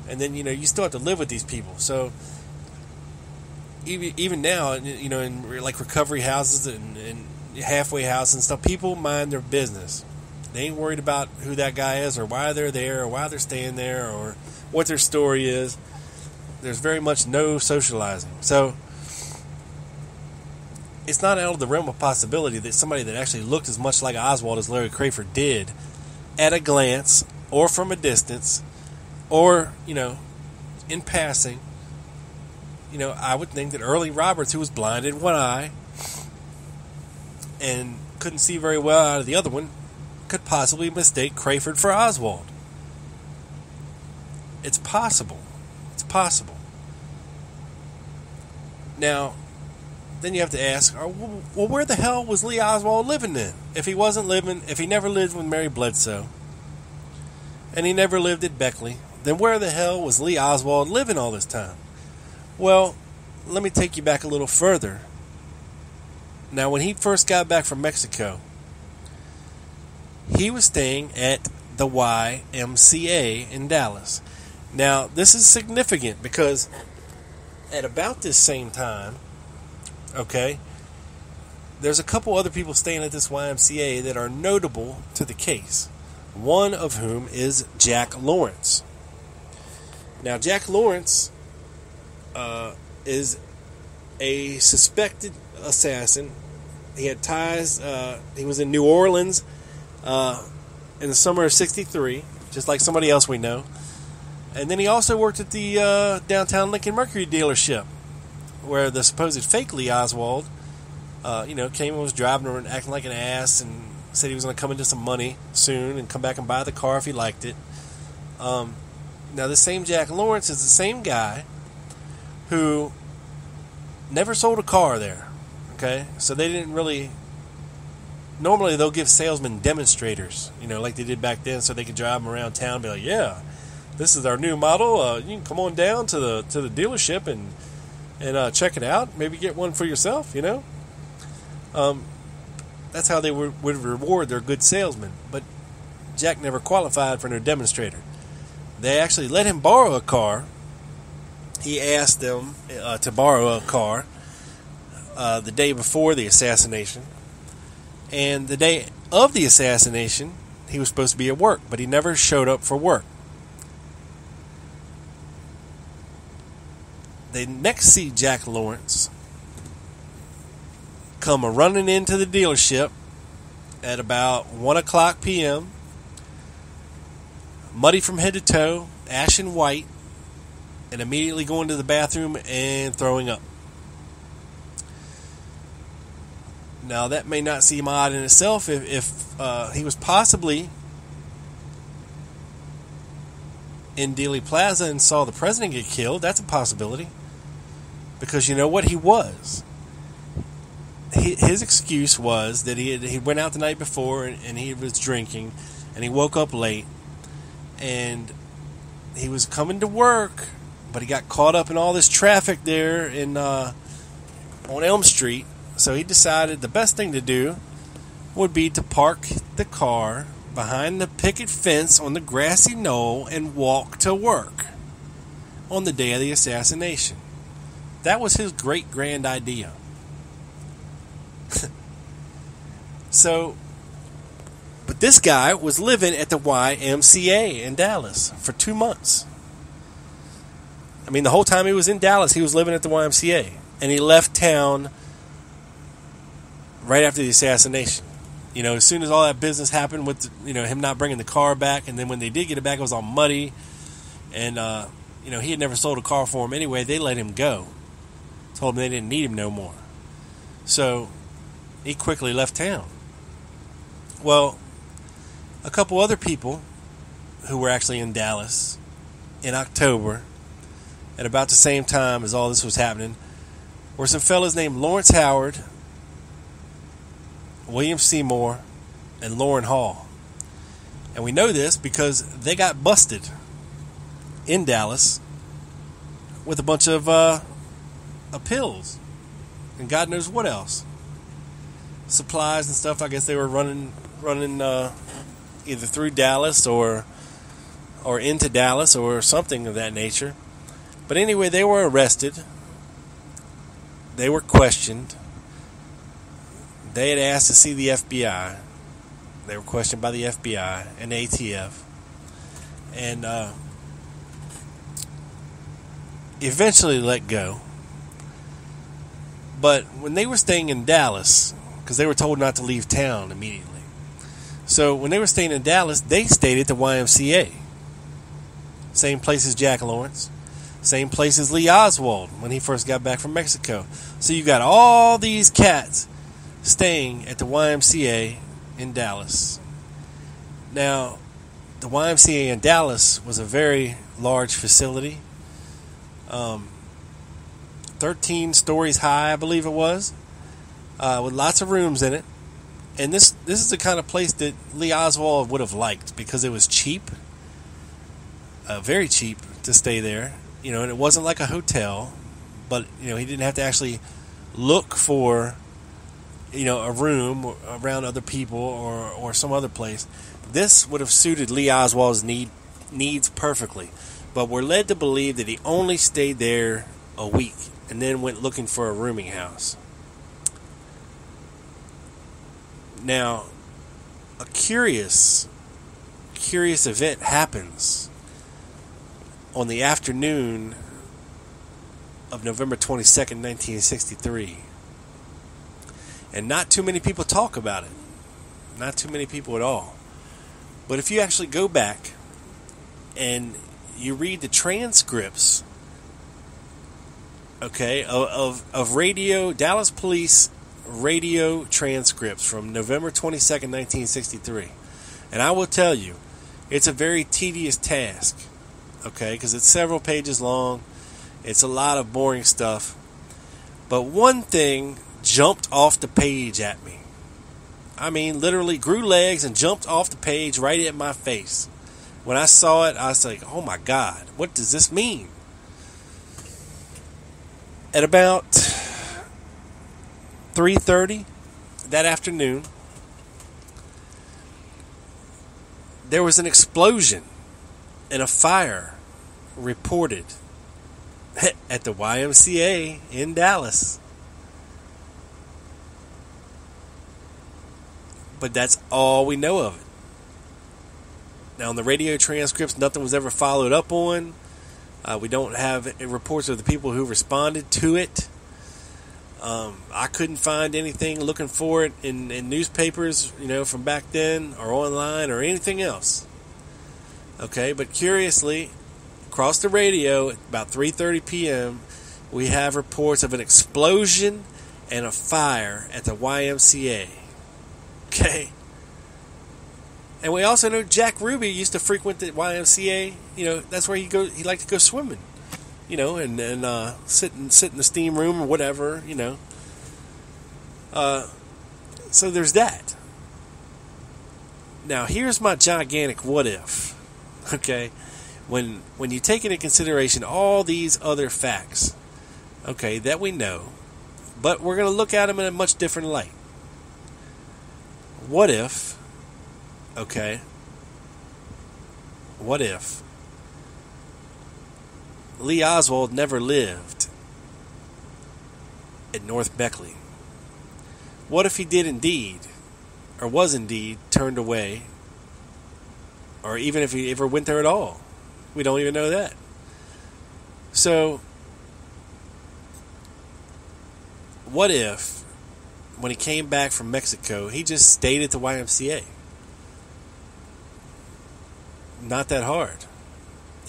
and then, you still have to live with these people. So even now, in like recovery houses and halfway houses and stuff, people mind their business. They ain't worried about who that guy is or why they're there or why they're staying there or what their story is. There's very much no socializing. So it's not out of the realm of possibility that somebody that actually looked as much like Oswald as Larry Crayford did at a glance or from a distance or, in passing, I would think that Earlene Roberts, who was blind in one eye and couldn't see very well out of the other one, could possibly mistake Crayford for Oswald. It's possible. It's possible. Now, then you have to ask, well, where the hell was Lee Oswald living then? If he never lived with Mary Bledsoe, and he never lived at Beckley, then where the hell was Lee Oswald living all this time? Well, let me take you back a little further. Now, when he first got back from Mexico, he was staying at the YMCA in Dallas. Now, this is significant because at about this same time, okay, there's a couple other people staying at this YMCA that are notable to the case. One of whom is Jack Lawrence. Now, Jack Lawrence is a suspected assassin. He had ties. He was in New Orleans in the summer of '63, just like somebody else we know. And then he also worked at the downtown Lincoln Mercury dealership, where the supposed fake Lee Oswald, came and was driving around acting like an ass and said he was going to come into some money soon and come back and buy the car if he liked it. Now, this same Jack Lawrence is the same guy who never sold a car there. Okay? So they didn't really... Normally, they'll give salesmen demonstrators, like they did back then, so they could drive them around town and be like, yeah, this is our new model. You can come on down to the dealership and check it out. Maybe get one for yourself, That's how they would reward their good salesmen. But Jack never qualified for no demonstrator. They actually let him borrow a car. He asked them to borrow a car the day before the assassination. And the day of the assassination, he was supposed to be at work, but he never showed up for work. They next see Jack Lawrence come running into the dealership at about 1 o'clock p.m., muddy from head to toe, ashen white, and immediately going to the bathroom and throwing up. Now, that may not seem odd in itself. If he was possibly in Dealey Plaza and saw the president get killed, that's a possibility. Because you know what? He was. His excuse was that he went out the night before and he was drinking, and he woke up late, and he was coming to work, but he got caught up in all this traffic there on Elm Street. So he decided the best thing to do would be to park the car behind the picket fence on the grassy knoll and walk to work on the day of the assassination. That was his great grand idea. But this guy was living at the YMCA in Dallas for 2 months. I mean, the whole time he was in Dallas, he was living at the YMCA. And he left town right after the assassination. As soon as all that business happened with, him not bringing the car back, and then when they did get it back, it was all muddy. And, he had never sold a car for him anyway. They let him go. Told him they didn't need him no more. So he quickly left town. Well, a couple other people who were actually in Dallas in October at about the same time as all this was happening were some fellas named Lawrence Howard, William Seymour, and Lauren Hall. And we know this because they got busted in Dallas with a bunch of pills and God knows what else. Supplies and stuff. I guess they were running either through Dallas or into Dallas or something of that nature. But anyway, they were arrested. They were questioned. They had asked to see the FBI. They were questioned by the FBI and ATF. And eventually let go. But when they were staying in Dallas, because they were told not to leave town immediately. So when they were staying in Dallas, they stayed at the YMCA. Same place as Jack Lawrence. Same place as Lee Oswald when he first got back from Mexico. So you got all these cats staying at the YMCA in Dallas. Now, the YMCA in Dallas was a very large facility. 13 stories high, I believe it was, with lots of rooms in it. And this is the kind of place that Lee Oswald would have liked because it was cheap, very cheap to stay there. And it wasn't like a hotel, but he didn't have to actually look for a room around other people or some other place. This would have suited Lee Oswald's needs perfectly. But we're led to believe that he only stayed there a week and then went looking for a rooming house. Now, a curious event happens on the afternoon of November 22nd, 1963. And not too many people talk about it. Not too many people at all. But if you actually go back and you read the transcripts, okay, of radio, Dallas police radio transcripts from November 22nd, 1963. And I will tell you, it's a very tedious task, okay, because it's several pages long. It's a lot of boring stuff. But one thing jumped off the page at me. I mean, literally grew legs and jumped off the page right at my face. When I saw it, I was like, oh my God, what does this mean? At about 3:30 that afternoon, there was an explosion and a fire reported at the YMCA in Dallas. But that's all we know of it. Now, in the radio transcripts, nothing was ever followed up on. We don't have reports of the people who responded to it. I couldn't find anything looking for it in newspapers, from back then or online or anything else. Okay, but curiously, across the radio at about 3:30 p.m., we have reports of an explosion and a fire at the YMCA. Okay. And we also know Jack Ruby used to frequent the YMCA. That's where he liked to go swimming. And sit in the steam room or whatever. So there's that. Now here's my gigantic what if. Okay, when you take into consideration all these other facts, okay, that we know, but we're going to look at them in a much different light. What if? Okay. What if Lee Oswald never lived at North Beckley? What if he did indeed, or was indeed, turned away, or even if he ever went there at all? We don't even know that. So, what if, when he came back from Mexico, he just stayed at the YMCA? Not that hard.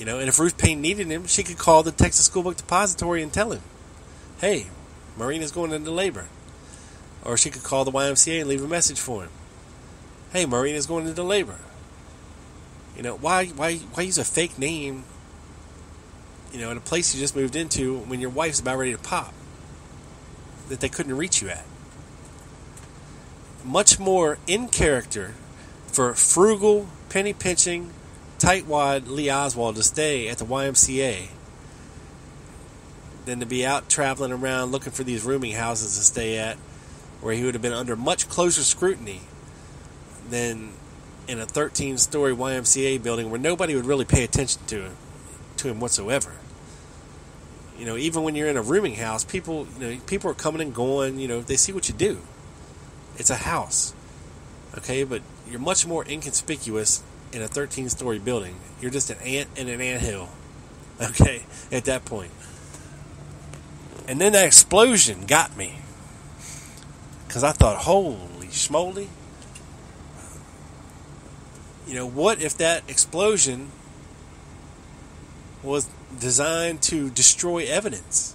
And if Ruth Payne needed him, she could call the Texas School Book Depository and tell him, hey, Marina's going into labor. Or she could call the YMCA and leave a message for him. Hey, Marina's going into labor. Why use a fake name, in a place you just moved into when your wife's about ready to pop that they couldn't reach you at? Much more in character for frugal, penny-pinching, tightwad Lee Oswald to stay at the YMCA than to be out traveling around looking for these rooming houses to stay at, where he would have been under much closer scrutiny than in a 13-story YMCA building where nobody would really pay attention to him whatsoever. Even when you're in a rooming house, people are coming and going. They see what you do. It's a house, okay, but you're much more inconspicuous in a 13-story building. You're just an ant in an anthill, okay, at that point. And then that explosion got me, because I thought, holy schmoly. What if that explosion was designed to destroy evidence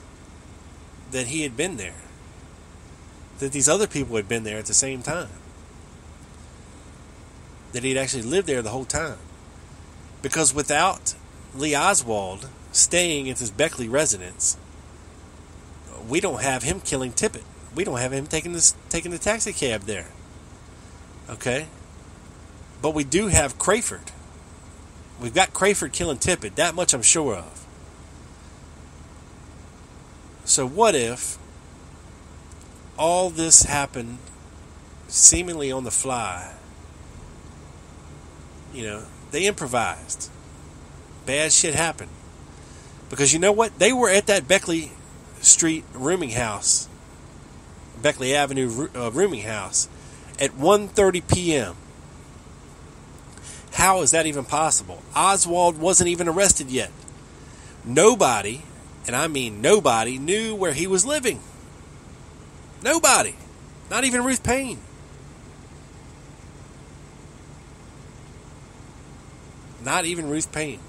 that he had been there, that these other people had been there at the same time, that he'd actually lived there the whole time? Because without Lee Oswald staying at his Beckley residence, we don't have him killing Tippett. We don't have him taking the taxi cab there. Okay? But we do have Crayford. We've got Crayford killing Tippett. That much I'm sure of. So what if all this happened seemingly on the fly? You know, they improvised. Bad shit happened. Because you know what? They were at that Beckley Street rooming house, Beckley Avenue rooming house, at 1:30 p.m. How is that even possible? Oswald wasn't even arrested yet. Nobody, and I mean nobody, knew where he was living. Nobody. Not even Ruth Payne. Not even Ruth Payne.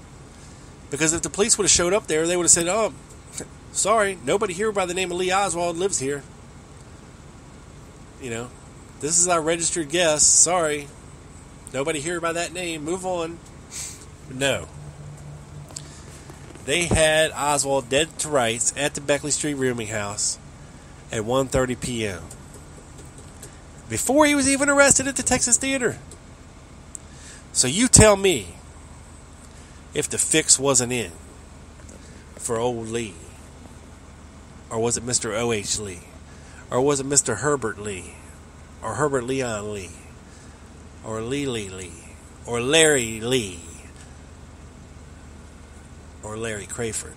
Because if the police would have showed up there, they would have said, oh, sorry, nobody here by the name of Lee Oswald lives here. You know, this is our registered guest. Sorry, nobody here by that name. Move on. No. They had Oswald dead to rights at the Beckley Street rooming house at 1:30 p.m. before he was even arrested at the Texas Theater. So you tell me, if the fix wasn't in for old Lee, or was it Mr. O.H. Lee, or was it Mr. Herbert Lee, or Herbert Leon Lee, or Lee, or Larry Lee, or Larry Crayford?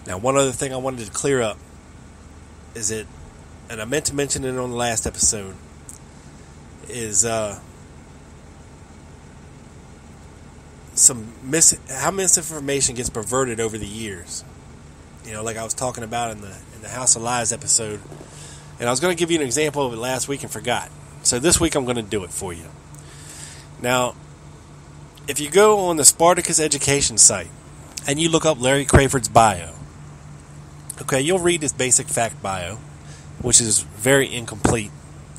Now, one other thing I wanted to clear up is that, and I meant to mention it on the last episode, is how misinformation gets perverted over the years. You know, like I was talking about in the House of Lies episode, and I was going to give you an example of it last week and forgot. So this week I'm going to do it for you. Now, if you go on the Spartacus Education site and you look up Larry Crayford's bio, okay, you'll read his basic fact bio, which is very incomplete,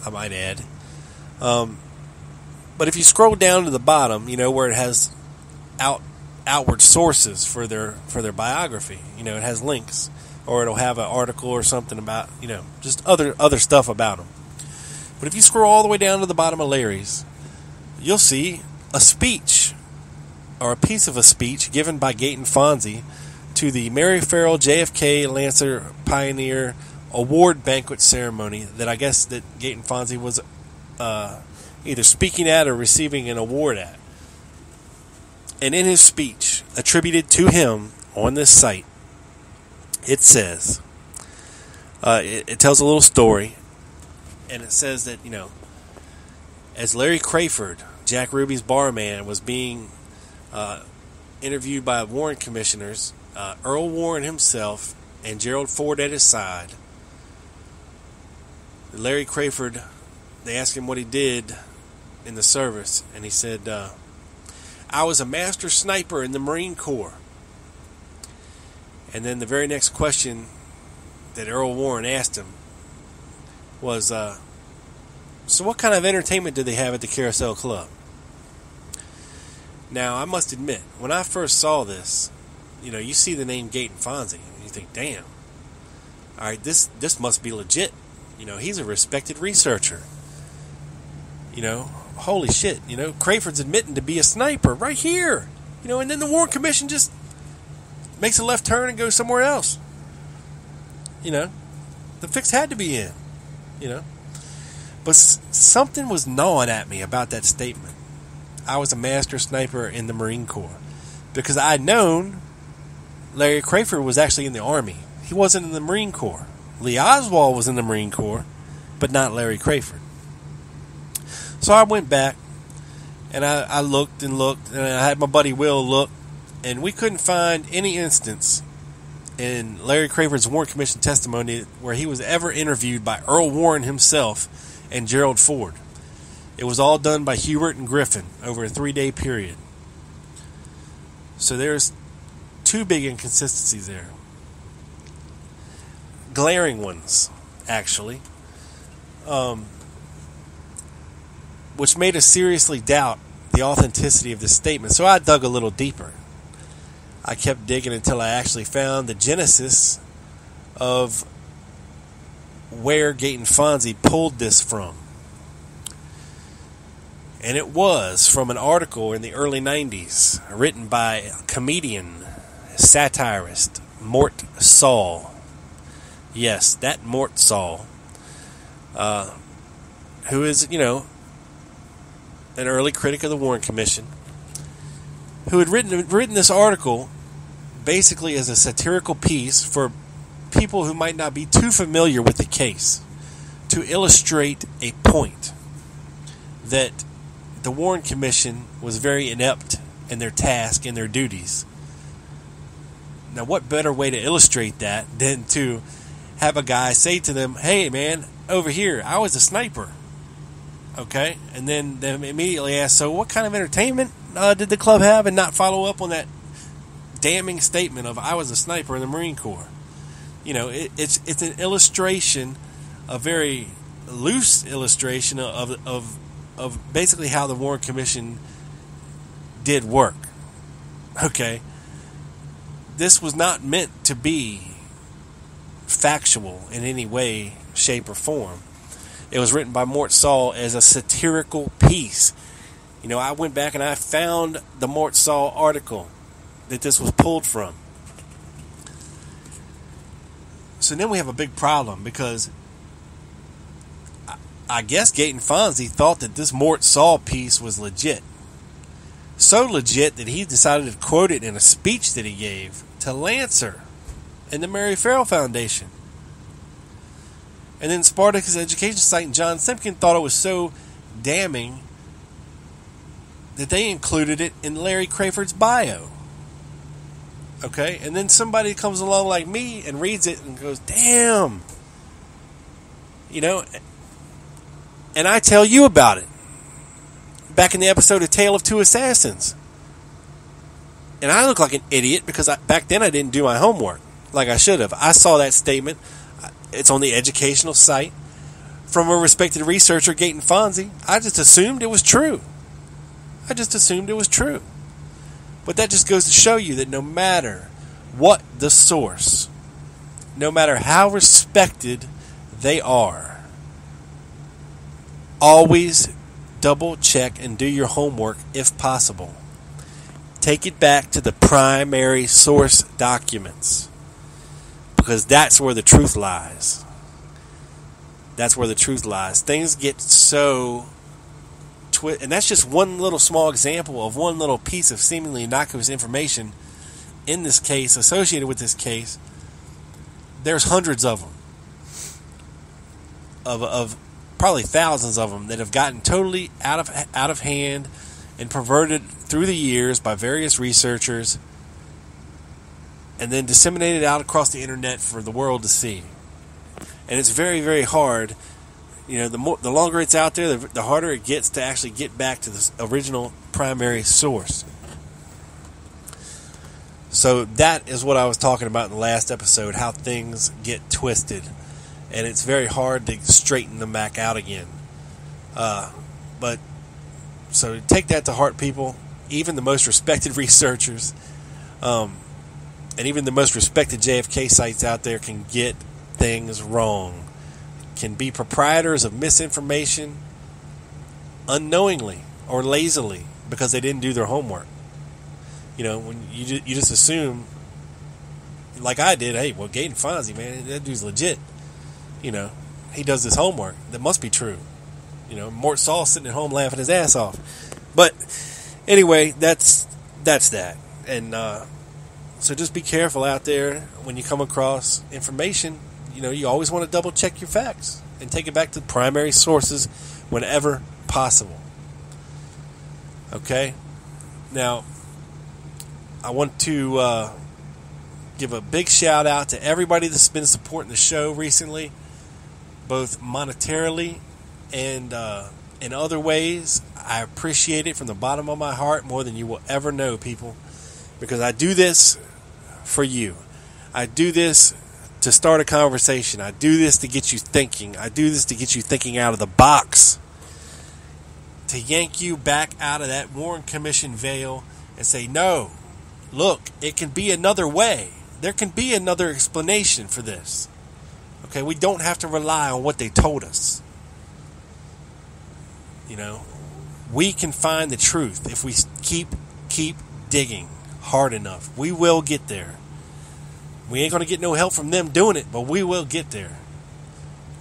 I might add. But if you scroll down to the bottom, you know, where it has outward sources for their biography, you know, it has links, or it'll have an article or something about, you know, just other stuff about him. But if you scroll all the way down to the bottom of Larry's, you'll see a speech, or a piece of a speech given by Gaten Fonzie to the Mary Farrell JFK Lancer Pioneer Award Banquet Ceremony that I guess that Gaten Fonzie was either speaking at or receiving an award at. And in his speech, attributed to him on this site, it says, it tells a little story, and it says that, you know, as Larry Crayford, Jack Ruby's barman, was being interviewed by Warren commissioners, Earl Warren himself and Gerald Ford at his side, Larry Crayford, they asked him what he did in the service, and he said, I was a master sniper in the Marine Corps. And then the very next question that Earl Warren asked him was, so what kind of entertainment do they have at the Carousel Club? Now, I must admit, when I first saw this, you know, you see the name Gaten Fonzie, and you think, damn, all right, this must be legit. You know, he's a respected researcher. You know, holy shit, you know, Crayford's admitting to be a sniper right here. You know, and then the Warren Commission just makes a left turn and goes somewhere else. You know, the fix had to be in, you know. But something was gnawing at me about that statement. I was a master sniper in the Marine Corps. Because I'd known Larry Crayford was actually in the Army. He wasn't in the Marine Corps. Lee Oswald was in the Marine Corps, but not Larry Crayford. So I went back, and I looked and looked, and I had my buddy Will look, and we couldn't find any instance in Larry Crayford's Warren Commission testimony where he was ever interviewed by Earl Warren himself and Gerald Ford. It was all done by Hubert and Griffin over a 3-day period. So there's two big inconsistencies there. Glaring ones, actually. Which made us seriously doubt the authenticity of this statement. So I dug a little deeper. I kept digging until I actually found the genesis of where Gate and Fonzie pulled this from. And it was from an article in the early 90s written by comedian, satirist, Mort Saul. Yes, that Mort Saul. Who is, an early critic of the Warren Commission, who had written this article basically as a satirical piece for people who might not be too familiar with the case, to illustrate a point that the Warren Commission was very inept in their task and their duties. Now, what better way to illustrate that than to have a guy say to them, "Hey, man, over here, I was a sniper." Okay? And then they immediately ask, "So what kind of entertainment did the club have?" and not follow up on that damning statement of, "I was a sniper in the Marine Corps." It's an illustration, a very loose illustration of basically how the Warren Commission did work. Okay? This was not meant to be factual in any way, shape, or form. It was written by Mort Saul as a satirical piece. I went back and I found the Mort Saul article that this was pulled from. So then we have a big problem, because I guess Gate and Fonzie thought that this Mort Saul piece was legit. So legit that he decided to quote it in a speech that he gave to Lancer and the Mary Farrell Foundation. And then Spartacus Education Site and John Simpkin thought it was so damning that they included it in Larry Crayford's bio. Okay? And then somebody comes along like me and reads it and goes, "Damn!" And I tell you about it. Back in the episode of Tale of Two Assassins. And I look like an idiot because back then I didn't do my homework like I should have. I saw that statement. It's on the educational site from a respected researcher, Gate and Fonzie. I just assumed it was true. But that just goes to show you that no matter what the source, no matter how respected they are, always double check and do your homework if possible. Take it back to the primary source documents, because that's where the truth lies. Things get so and that's just one little small example of one little piece of seemingly innocuous information in this case, associated with this case. There's hundreds of them, of probably thousands of them, that have gotten totally out of hand and perverted through the years by various researchers, and then disseminated out across the internet for the world to see. And it's very, very hard. The longer it's out there, the harder it gets to actually get back to the original primary source. So that is what I was talking about in the last episode, how things get twisted. And it's very hard to straighten them back out again. But so take that to heart, people. Even the most respected researchers, and even the most respected JFK sites out there can get things wrong. Can be proprietors of misinformation unknowingly or lazily because they didn't do their homework. When you just assume, like I did, hey, well, Gate and Fonzie, man, that dude's legit. He does his homework. That must be true. Mort Saul sitting at home laughing his ass off. But anyway, that's that. And so just be careful out there when you come across information. You always want to double check your facts and take it back to the primary sources whenever possible. Okay? Now, I want to give a big shout out to everybody that's been supporting the show recently, both monetarily and in other ways. I appreciate it from the bottom of my heart more than you will ever know, people, because I do this for you. I do this to start a conversation. I do this to get you thinking. I do this to get you thinking out of the box, to yank you back out of that Warren Commission veil and say, no, look, it can be another way. There can be another explanation for this. Okay, we don't have to rely on what they told us. We can find the truth if we keep digging hard enough. We will get there. We ain't going to get no help from them doing it, but we will get there.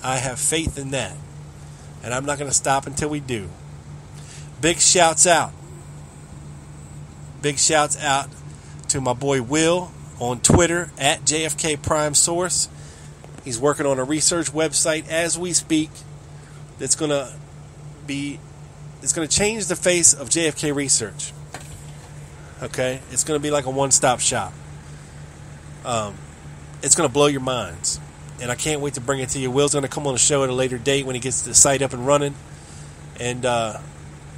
I have faith in that. And I'm not going to stop until we do. Big shouts out. Big shouts out to my boy Will on Twitter at JFK Prime Source. He's working on a research website as we speak that's going to change the face of JFK research. Okay? It's going to be like a one-stop shop. It's going to blow your minds. And I can't wait to bring it to you. Will's going to come on the show at a later date when he gets the site up and running. And we're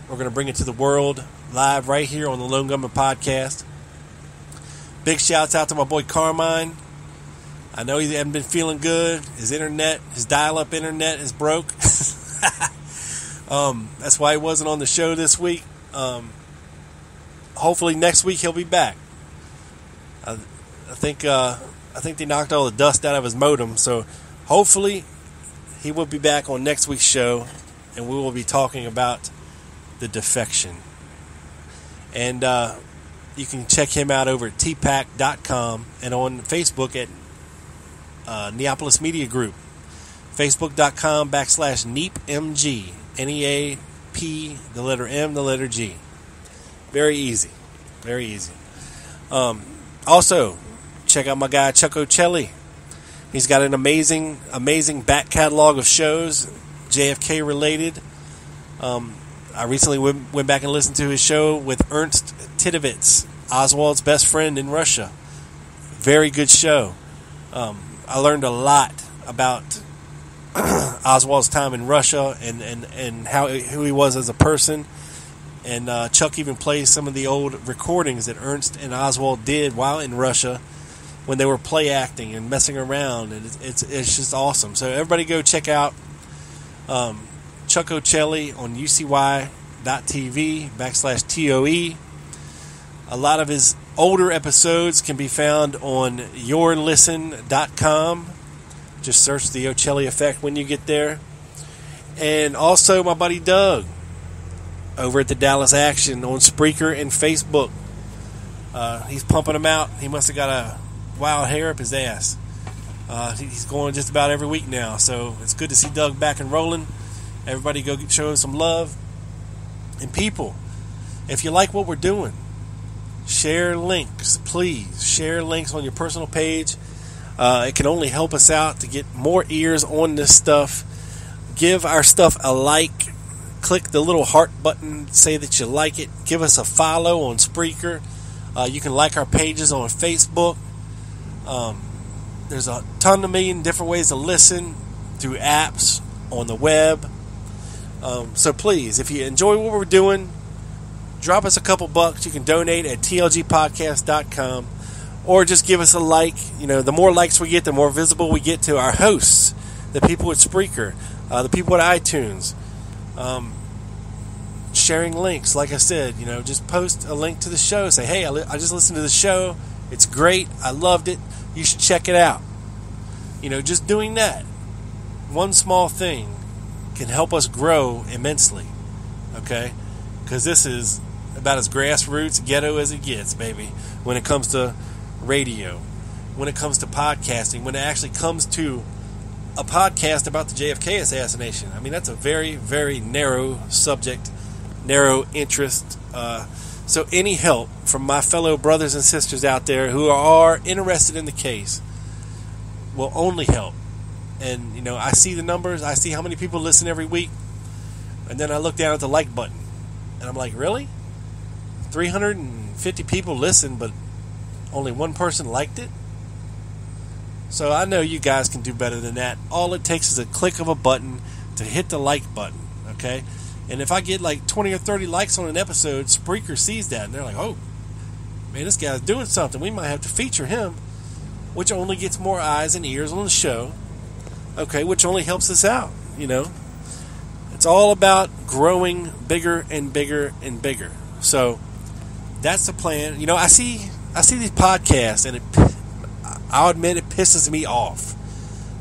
going to bring it to the world live right here on the Lone Gunman Podcast. Big shouts out to my boy Carmine. I know he hasn't been feeling good. His dial-up internet is broke. That's why he wasn't on the show this week. Hopefully next week he'll be back. I think they knocked all the dust out of his modem, so hopefully he will be back on next week's show, and we will be talking about the defection. And you can check him out over at tpac.com and on Facebook at Neapolis Media Group. Facebook.com/NeapMG. NEAP, the letter M, the letter G. Very easy. Very easy. Also, check out my guy Chuck Ocelli. He's got an amazing back catalog of shows, JFK related. I recently went back and listened to his show with Ernst Titovitz, Oswald's best friend in Russia. Very good show. I learned a lot about Oswald's time in Russia and who he was as a person. And Chuck even plays some of the old recordings that Ernst and Oswald did while in Russia when they were play acting and messing around. And it's just awesome. So everybody go check out Chuck Ocelli on ucy.tv/TOE. A lot of his older episodes can be found on yourlisten.com. Just search the Ocelli Effect when you get there. And also my buddy Doug over at the Dallas Action on Spreaker and Facebook. He's pumping them out. He must have got a wild hair up his ass. He's going just about every week now. So it's good to see Doug back and rolling. Everybody go show him some love. And people, if you like what we're doing, share links. Please share links on your personal page. It can only help us out to get more ears on this stuff. Give our stuff a like. Click the little heart button. Say that you like it. Give us a follow on Spreaker. You can like our pages on Facebook. There's a million different ways to listen through apps on the web. So please, if you enjoy what we're doing, drop us a couple bucks. You can donate at tlgpodcast.com. Or just give us a like. The more likes we get, the more visible we get to our hosts, the people at Spreaker, the people at iTunes. Sharing links, like I said, just post a link to the show. Say, hey, I just listened to the show. It's great. I loved it. You should check it out. Just doing that. One small thing can help us grow immensely. Okay? Because this is about as grassroots ghetto as it gets, baby, when it comes to radio, when it comes to podcasting, when it actually comes to a podcast about the JFK assassination. I mean, that's a very, very narrow subject, narrow interest. So any help from my fellow brothers and sisters out there who are interested in the case will only help. And, I see the numbers. I see how many people listen every week. And then I look down at the like button. And I'm like, really? 350 people listen, but only one person liked it? So I know you guys can do better than that. All it takes is a click of a button to hit the like button, okay? And if I get like 20 or 30 likes on an episode, Spreaker sees that, and they're like, oh, man, this guy's doing something. We might have to feature him, which only gets more eyes and ears on the show, okay, which only helps us out, It's all about growing bigger and bigger and bigger. So that's the plan. I see I see these podcasts, and I'll admit it pisses me off.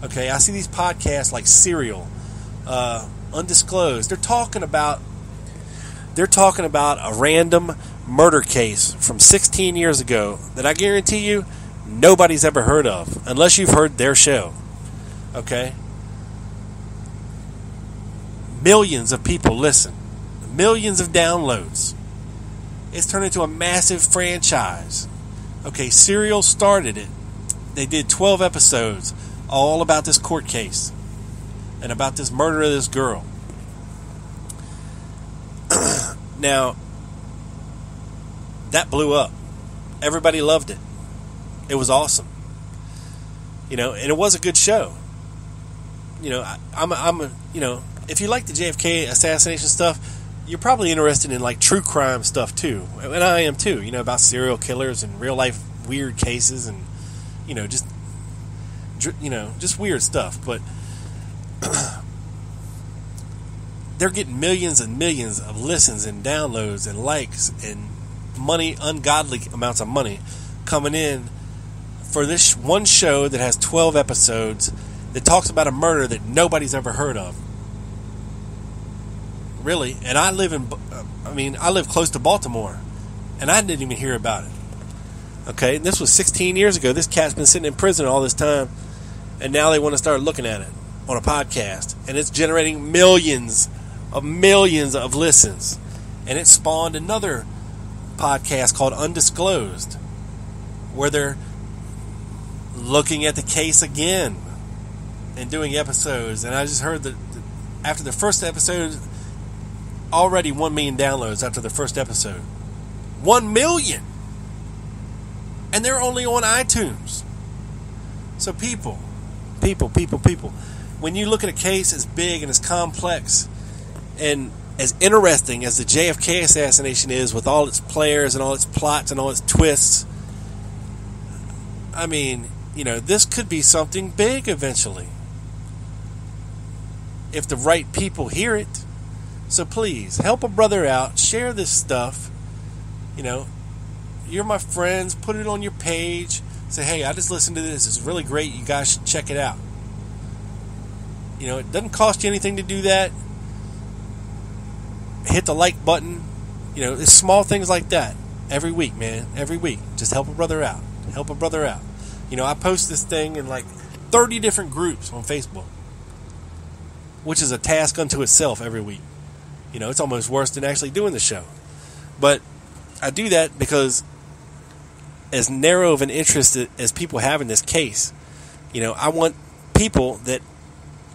Okay, I see these podcasts like Serial, Undisclosed. They're talking about a random murder case from 16 years ago that I guarantee you nobody's ever heard of, unless you've heard their show. Okay? Millions of people listen. Millions of downloads. It's turned into a massive franchise. Okay, Serial started it. They did 12 episodes all about this court case and about this murder of this girl. Now, that blew up. Everybody loved it. It was awesome. And it was a good show. If you like the JFK assassination stuff, you're probably interested in like true crime stuff too. And I am too, about serial killers and real life weird cases and, just weird stuff. But they're getting millions and millions of listens and downloads and likes and money, ungodly amounts of money coming in for this one show that has 12 episodes that talks about a murder that nobody's ever heard of. Really. And I live close to Baltimore, and I didn't even hear about it. Okay, and this was 16 years ago. This cat's been sitting in prison all this time, and now they want to start looking at it on a podcast, and it's generating millions of listens. And it spawned another podcast called Undisclosed, where they're looking at the case again and doing episodes. And I just heard that after the first episode, already 1 million downloads after the first episode. 1 million! And they're only on iTunes. So people, when you look at a case as big and as complex and as interesting as the JFK assassination is, with all its players and all its plots and all its twists, this could be something big eventually, if the right people hear it. So please, help a brother out. Share this stuff. You're my friends. Put it on your page. Say, hey, I just listened to this. It's really great. You guys should check it out. It doesn't cost you anything to do that. Hit the like button. It's small things like that. Every week, man. Every week. Just help a brother out. Help a brother out. I post this thing in like 30 different groups on Facebook, which is a task unto itself every week. It's almost worse than actually doing the show. But I do that because as narrow of an interest as people have in this case, I want people that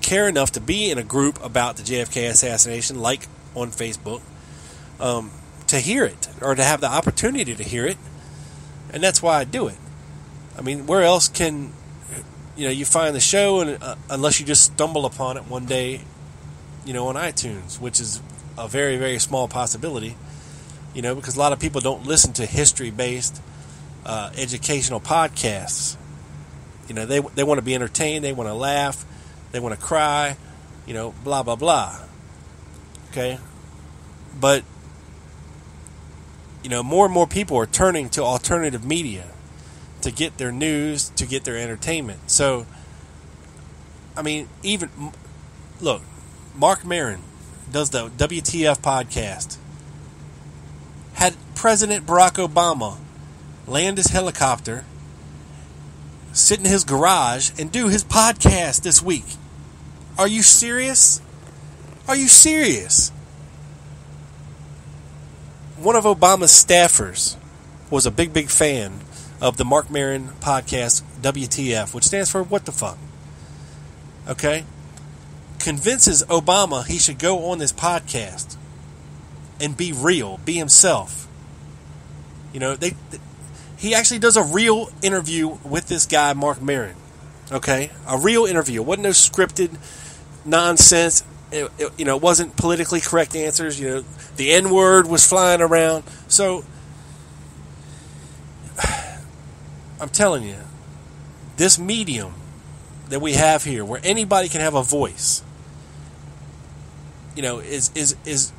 care enough to be in a group about the JFK assassination, like on Facebook, to hear it, or to have the opportunity to hear it. And that's why I do it. Where else can you find the show, and unless you just stumble upon it one day, on iTunes, which is a very, very small possibility, because a lot of people don't listen to history-based educational podcasts. They want to be entertained, they want to laugh, they want to cry, blah, blah, blah. Okay? But, more and more people are turning to alternative media to get their news, to get their entertainment. So, look, Mark Maron does the WTF podcast. Had President Barack Obama land his helicopter, sit in his garage, and do his podcast this week. Are you serious? Are you serious? One of Obama's staffers was a big, big fan of the Mark Maron podcast, WTF, which stands for What the Fuck. Okay? Convinces Obama he should go on this podcast and be real, be himself. He actually does a real interview with this guy, Mark Maron. Okay? A real interview. It wasn't no scripted nonsense. It wasn't politically correct answers. The N-word was flying around. So, I'm telling you, this medium that we have here, where anybody can have a voice, is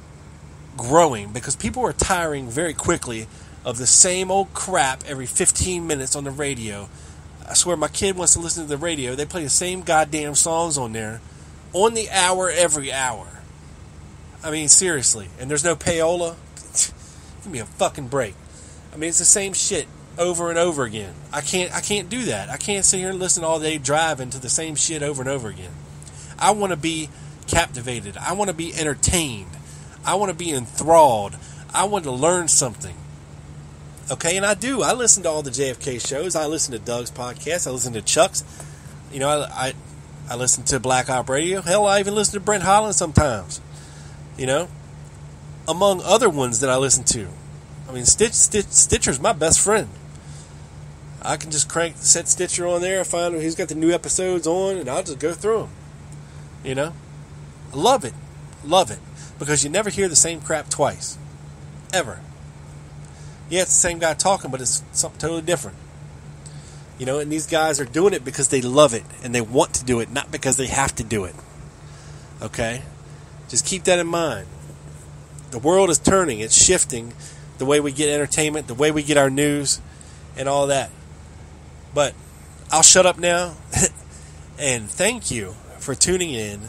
growing, because people are tiring very quickly of the same old crap every 15 minutes on the radio. I swear my kid wants to listen to the radio. They play the same goddamn songs on there on the hour every hour. I mean, seriously. And there's no payola. Give me a fucking break. I mean, it's the same shit over and over again. I can't do that. I can't sit here and listen all day driving to the same shit over and over again. I want to be captivated. I want to be entertained. I want to be enthralled. I want to learn something. Okay, and I do. I listen to all the JFK shows. I listen to Doug's podcast. I listen to Chuck's. You know, I listen to Black Op Radio. Hell, I even listen to Brent Holland sometimes. You know, among other ones that I listen to. I mean, Stitcher's my best friend. I can just set Stitcher on there, find he's got the new episodes on, and I'll just go through them. You know, I love it, because you never hear the same crap twice, ever. Yeah, it's the same guy talking, but it's something totally different. You know, and these guys are doing it because they love it and they want to do it, not because they have to do it. Okay? Just keep that in mind. The world is turning, it's shifting, the way we get entertainment, the way we get our news, and all that. But I'll shut up now, and thank you for tuning in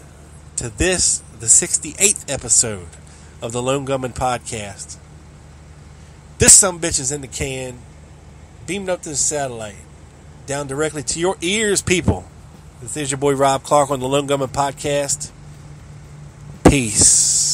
to this, the 68th episode of the Lone Gunman Podcast. This sumbitch is in the can, beamed up to the satellite, down directly to your ears, people. This is your boy Rob Clark on the Lone Gunman Podcast. Peace.